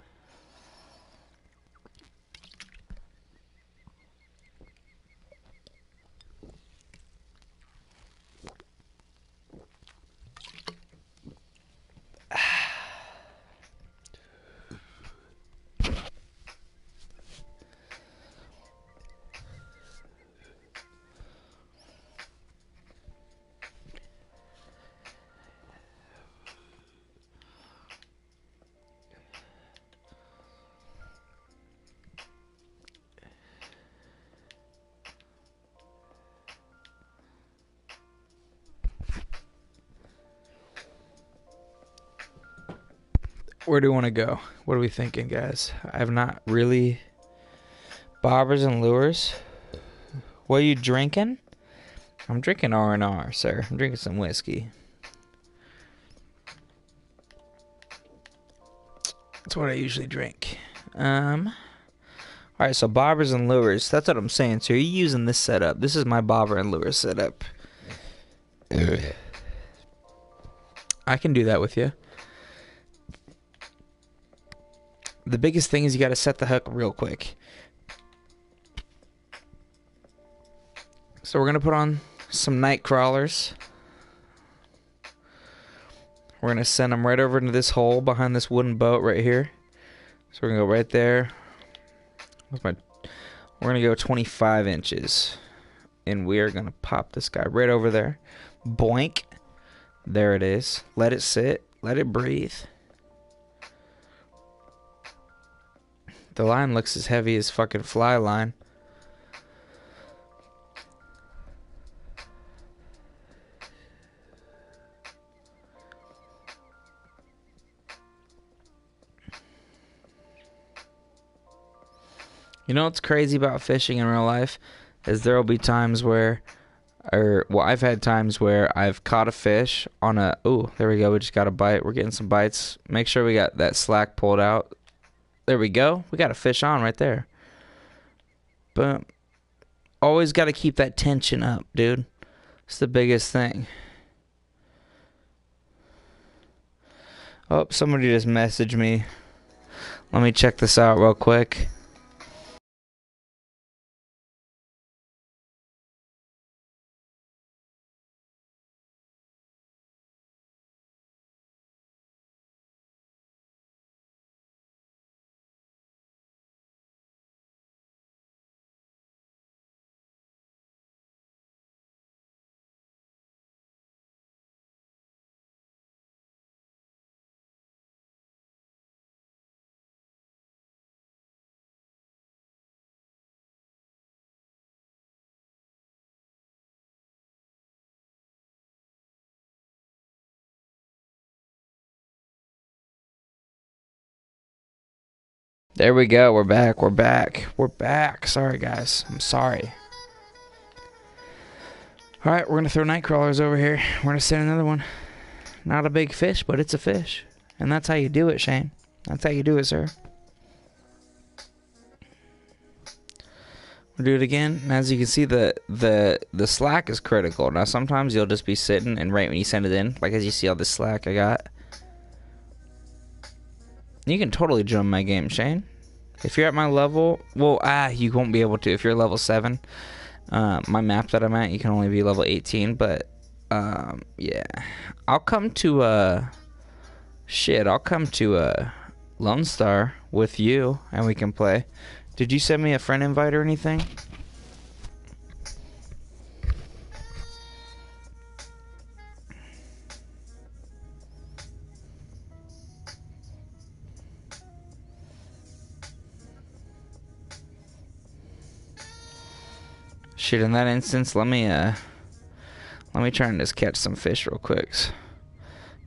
Where do we want to go? What are we thinking, guys? I have not really... Bobbers and lures? What are you drinking? I'm drinking R&R, sir. I'm drinking some whiskey. That's what I usually drink. Alright, so bobbers and lures. That's what I'm saying. So you're using this setup. This is my bobber and lure setup. I can do that with you. The biggest thing is you got to set the hook real quick. So we're going to put on some night crawlers. We're going to send them right over into this hole behind this wooden boat right here. So we're going to go right there. We're going to go 25 inches. And we are going to pop this guy right over there. Boink. There it is. Let it sit. Let it breathe. The line looks as heavy as fucking fly line. You know what's crazy about fishing in real life is there will be times where, I've had times where I've caught a fish on a, oh, there we go, we just got a bite. We're getting some bites. Make sure we got that slack pulled out. There we go. We got a fish on right there. But always got to keep that tension up, dude. It's the biggest thing. Oh, somebody just messaged me. Let me check this out real quick. There we go. We're back. We're back. We're back. Sorry, guys. I'm sorry. All right, we're going to throw night crawlers over here. We're going to send another one. Not a big fish, but it's a fish. And that's how you do it, Shane. That's how you do it, sir. We'll do it again. And as you can see, the slack is critical. Now, sometimes you'll just be sitting, and right when you send it in, like as you see all this slack I got, you can totally jump my game, Shane. If you're at my level, well, you won't be able to. If you're level 7, my map that I'm at, you can only be level 18, but, yeah. I'll come to, I'll come to, Lone Star with you, and we can play. Did you send me a friend invite or anything? Shit, in that instance, let me try and just catch some fish real quick.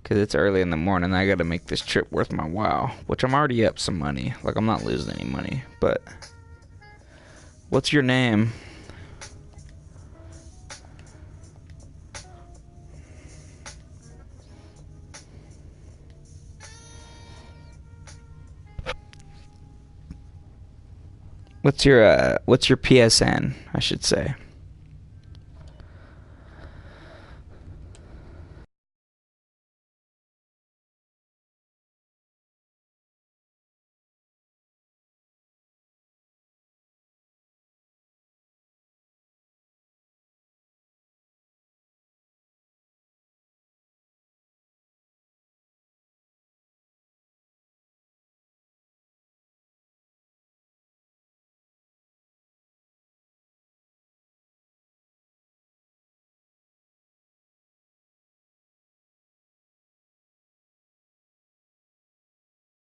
Because it's early in the morning. I gotta make this trip worth my while. Which I'm already up some money. Like, I'm not losing any money. But, what's your name? What's your PSN, I should say.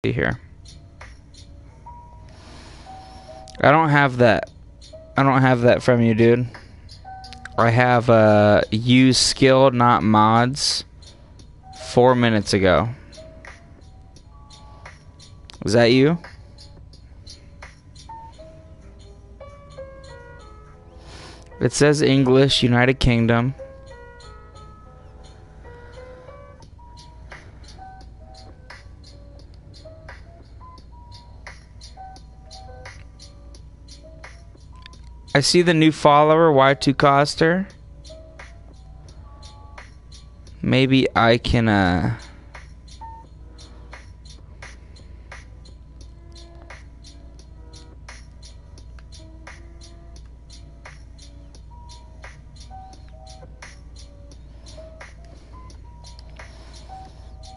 Here. I don't have that. I don't have that from you, dude. I have use skill, not mods, 4 minutes ago. Was that you? It says English, United Kingdom. I see the new follower, Y2 Coster. Maybe I can,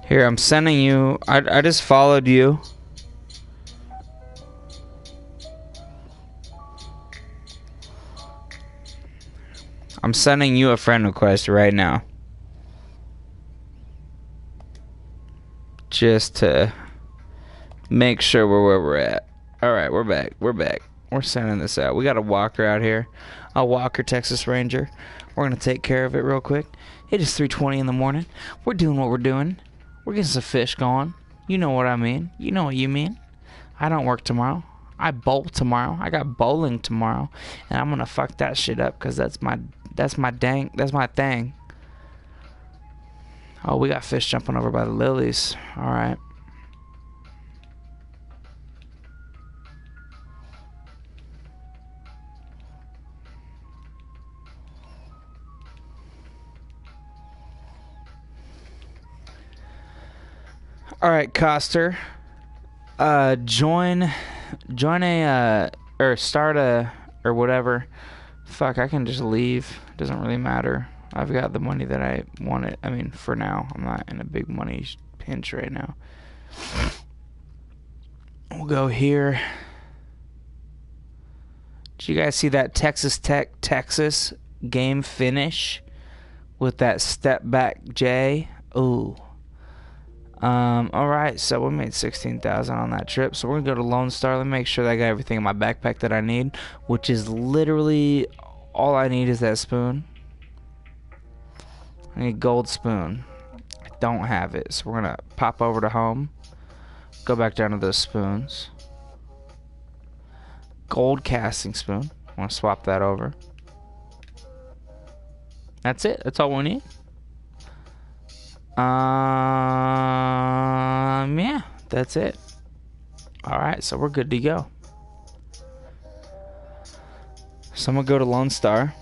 Here, I'm sending you. I just followed you. I'm sending you a friend request right now. Just to make sure we're where we're at. Alright, we're back. We're back. We're sending this out. We got a walker out here. A walker Texas Ranger. We're going to take care of it real quick. It is 3:20 in the morning. We're doing what we're doing. We're getting some fish going. You know what I mean. You know what you mean. I don't work tomorrow. I bowl tomorrow. I got bowling tomorrow. And I'm going to fuck that shit up because that's my thing. Oh, we got fish jumping over by the lilies. Alright. All right, Coster. Join a or start a or whatever. Fuck, I can just leave. Doesn't really matter. I've got the money that I wanted. I mean, for now, I'm not in a big money pinch right now. We'll go here. Did you guys see that Texas game finish with that step back J? Ooh. Alright, so we made 16,000 on that trip. So we're gonna go to Lone Star. Let me make sure that I got everything in my backpack that I need, which is literally all I need is that spoon. I need a gold spoon. I don't have it, so we're gonna pop over to home. Go back down to those spoons. Gold casting spoon. I'm gonna swap that over. That's it. That's all we need. Yeah, that's it. Alright, so we're good to go. So I'm gonna go to Lone Star.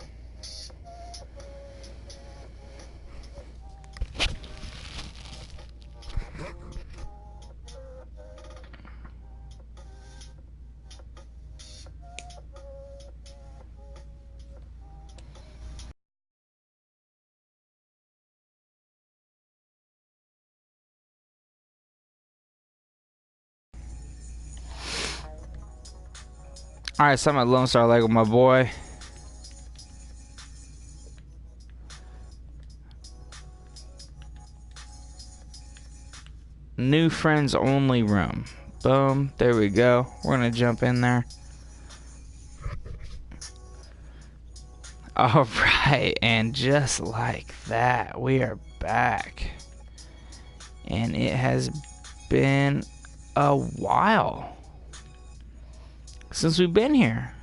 Alright, so I'm at Lone Star Lake with my boy. New friends only room. Boom. There we go. We're gonna jump in there. Alright, and just like that, we are back. And it has been a while since we've been here.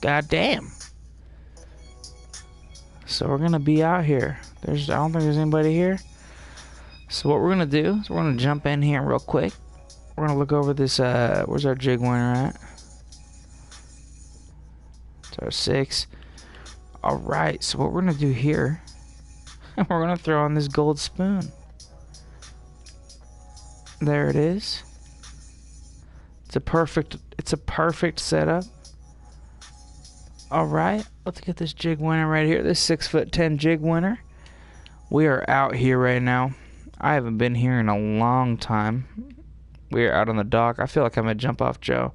God damn. So we're gonna be out here. I don't think there's anybody here. So what we're gonna do is we're gonna jump in here real quick. We're gonna look over this. Where's our jig winner at? It's our 6. All right. So what we're gonna do here, we're gonna throw on this gold spoon. There it is. It's a perfect setup. All right. Let's get this jig winner right here. This 6'10" jig winner. We are out here right now. I haven't been here in a long time. We are out on the dock. I feel like I'm gonna jump off Joe,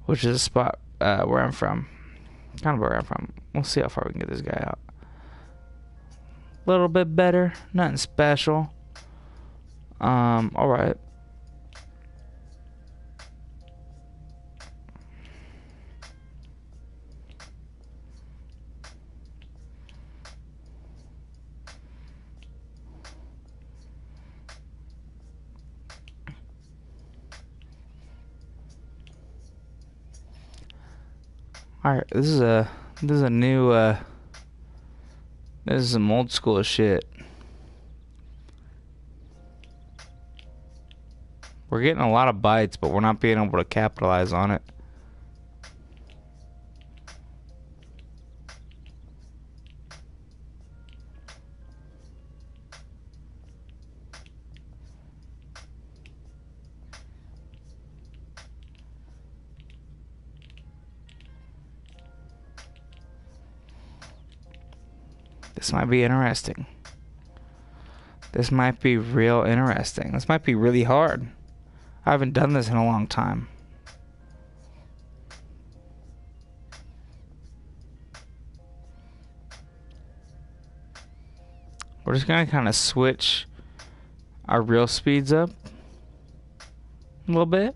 which is a spot where I'm from. Kind of where I'm from. We'll see how far we can get this guy out. A little bit better. Nothing special. Alright. Alright, this is some old school shit. We're getting a lot of bites, but we're not being able to capitalize on it. This might be interesting. This might be real interesting. This might be really hard. I haven't done this in a long time. We're just gonna kind of switch our reel speeds up a little bit.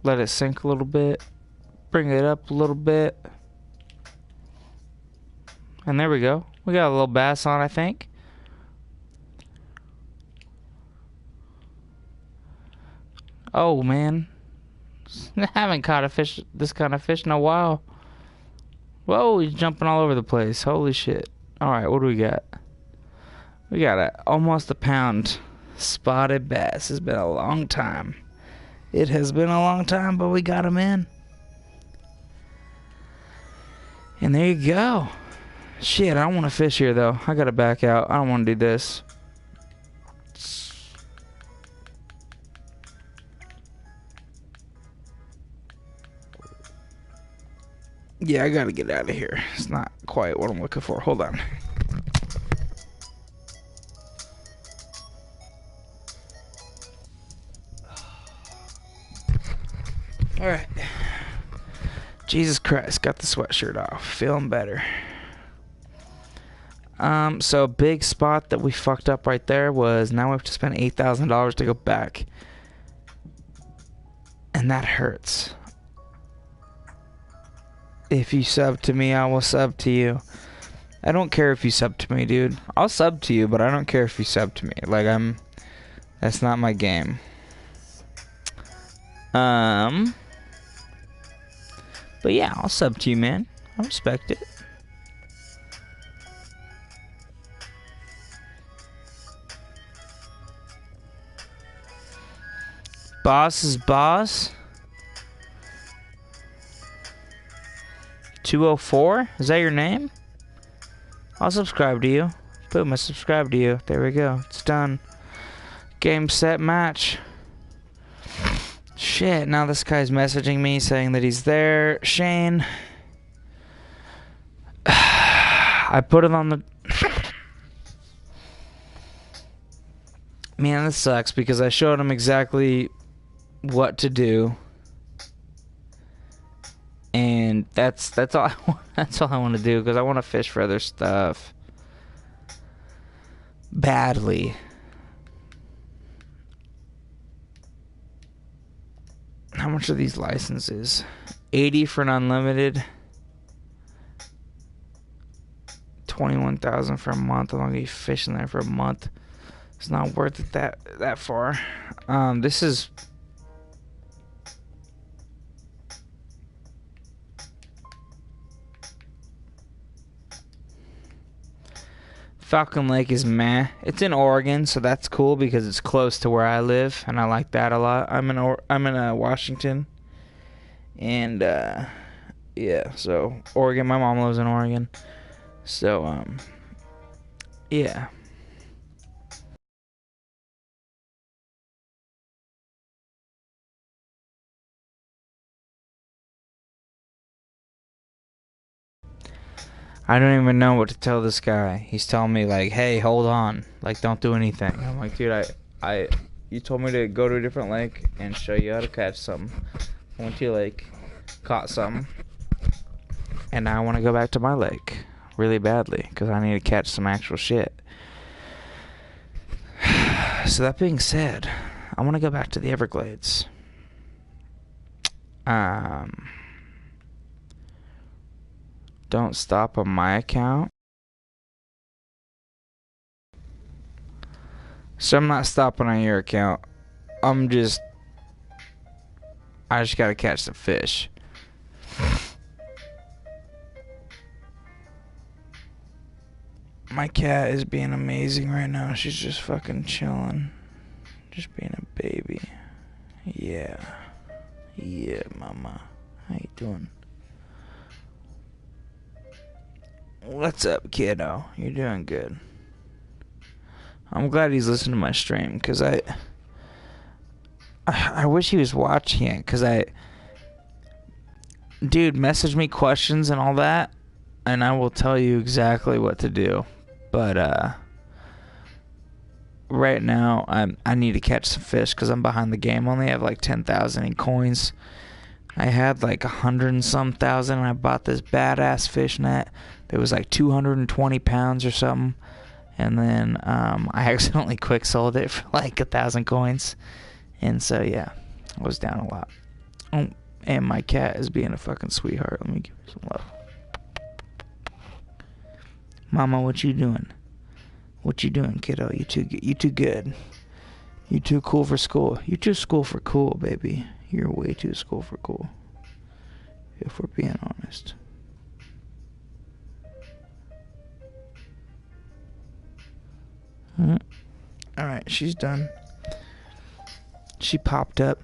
Let it sink a little bit. Bring it up a little bit. And there we go. We got a little bass on, I think. Oh, man. I haven't caught a fish, this kind of fish in a while. Whoa, he's jumping all over the place. Holy shit. Alright, what do we got? We got almost a pound spotted bass. It's been a long time. It has been a long time, but we got him in. And there you go. Shit, I don't want to fish here, though. I gotta back out. I don't want to do this. Yeah, I gotta get out of here. It's not quite what I'm looking for. Hold on. Alright. Jesus Christ, got the sweatshirt off. Feeling better. So a big spot that we fucked up right there was now we have to spend $8,000 to go back. And that hurts. If you sub to me, I will sub to you. I don't care if you sub to me, dude. I'll sub to you, but I don't care if you sub to me. Like, that's not my game. But yeah, I'll sub to you, man. I respect it. Boss is boss. 204? Is that your name? I'll subscribe to you. Boom, I subscribe to you. There we go. It's done. Game, set, match. Shit, now this guy's messaging me saying that he's there. Shane. I put it on the... Man, this sucks because I showed him exactly what to do. And that's all I want to do because I want to fish for other stuff badly. How much are these licenses? 80 for an unlimited. 21,000 for a month. I'm gonna be fishing there for a month. It's not worth it that far. This is. Falcon Lake is meh. It's in Oregon, so that's cool because it's close to where I live, and I like that a lot. I'm in Washington, and yeah. So Oregon. My mom lives in Oregon, so yeah. I don't even know what to tell this guy. He's telling me like, "Hey, hold on. Like, don't do anything." I'm like, "Dude, you told me to go to a different lake and show you how to catch something. I went to your lake, caught something, and now I want to go back to my lake really badly because I need to catch some actual shit." So that being said, I want to go back to the Everglades. Don't stop on my account. So I'm not stopping on your account. I just gotta catch some fish. My cat is being amazing right now. She's just fucking chilling. Just being a baby. Yeah. Yeah, mama. How you doing? What's up, kiddo? You're doing good. I'm glad he's listening to my stream, because I wish he was watching it, because dude, message me questions and all that, and I will tell you exactly what to do. But, right now, I need to catch some fish, because I'm behind the game. I only have, like, 10,000 in coins. I had, like, 100 and some thousand, and I bought this badass fish net. It was like 220 pounds or something. And then I accidentally quick sold it for like 1,000 coins. And so, yeah, I was down a lot. Oh, and my cat is being a fucking sweetheart. Let me give her some love. Mama, what you doing? What you doing, kiddo? You too good. You too cool for school. You too school for cool, baby. You're way too school for cool. If we're being honest. Alright, she's done. She popped up.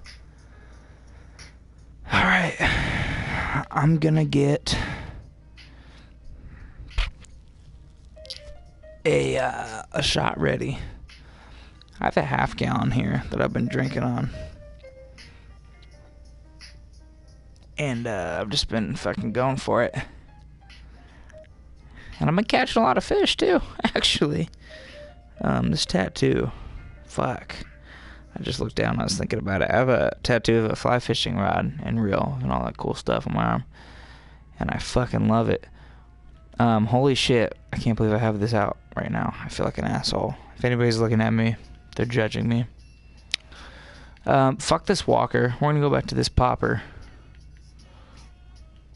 Alright. I'm gonna get a shot ready. I have a half gallon here that I've been drinking on. And I've just been fucking going for it. And I've been catching a lot of fish too, actually. This tattoo, fuck. I just looked down and I was thinking about it. I have a tattoo of a fly fishing rod and reel and all that cool stuff on my arm. And I fucking love it. Holy shit. I can't believe I have this out right now. I feel like an asshole. If anybody's looking at me, they're judging me. Fuck this walker. We're gonna go back to this popper.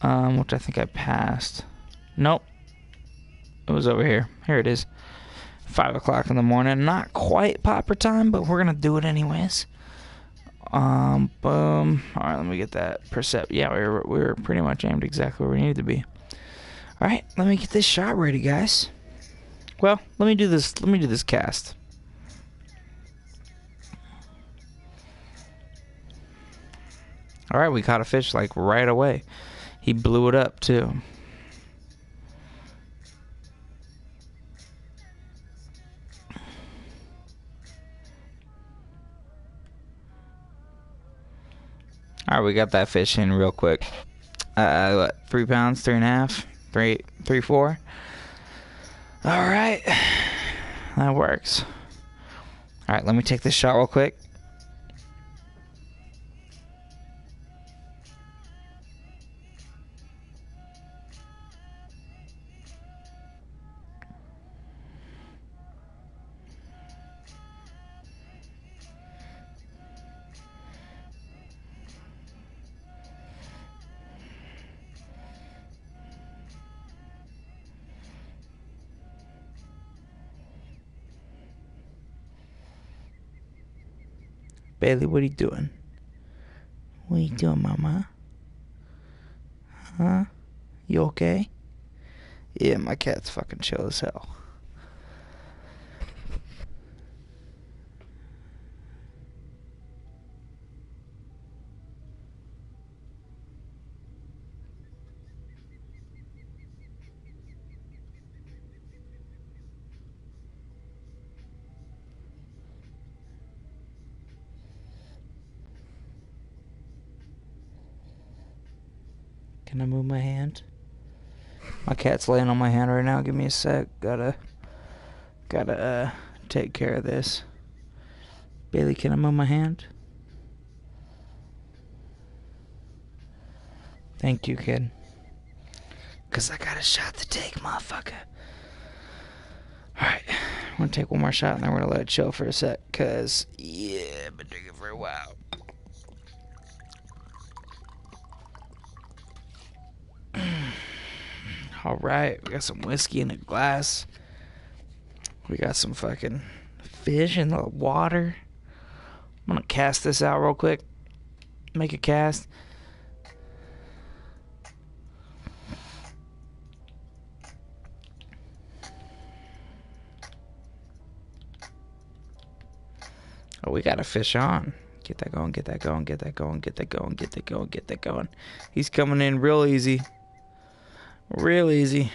Which I think I passed. Nope. It was over here. Here it is. 5 o'clock in the morning. Not quite popper time, but we're gonna do it anyways. Boom. Alright, let me get that percept. Yeah, we were pretty much aimed exactly where we needed to be. Alright, let me get this shot ready, guys. Well, let me do this cast. Alright, we caught a fish like right away. He blew it up too. Alright, we got that fish in real quick. What, 3 pounds, 3.5, 3, 4. Alright. That works. Alright, let me take this shot real quick. Bailey, what are you doing? What are you doing, mama? Huh? You okay? Yeah, my cat's fucking chill as hell. Can I move my hand? My cat's laying on my hand right now. Give me a sec. Gotta take care of this. Bailey, can I move my hand? Thank you, kid. 'Cause I got a shot to take, motherfucker. Alright. I'm gonna take one more shot and then we're gonna let it chill for a sec. 'Cause, yeah, I've been drinking for a while. Alright, we got some whiskey in a glass. We got some fucking fish in the water. I'm gonna cast this out real quick. Make a cast. Oh, we got a fish on. Get that going, get that going, get that going, get that going, get that going, get that going. He's coming in real easy. Real easy.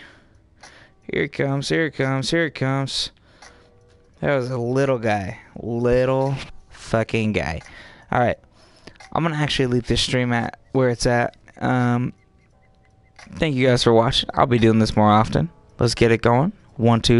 Here it comes, here it comes, here it comes. That was a little guy. Little fucking guy. Alright. I'm going to actually leave this stream at where it's at. Thank you guys for watching. I'll be doing this more often. Let's get it going. 1, 2.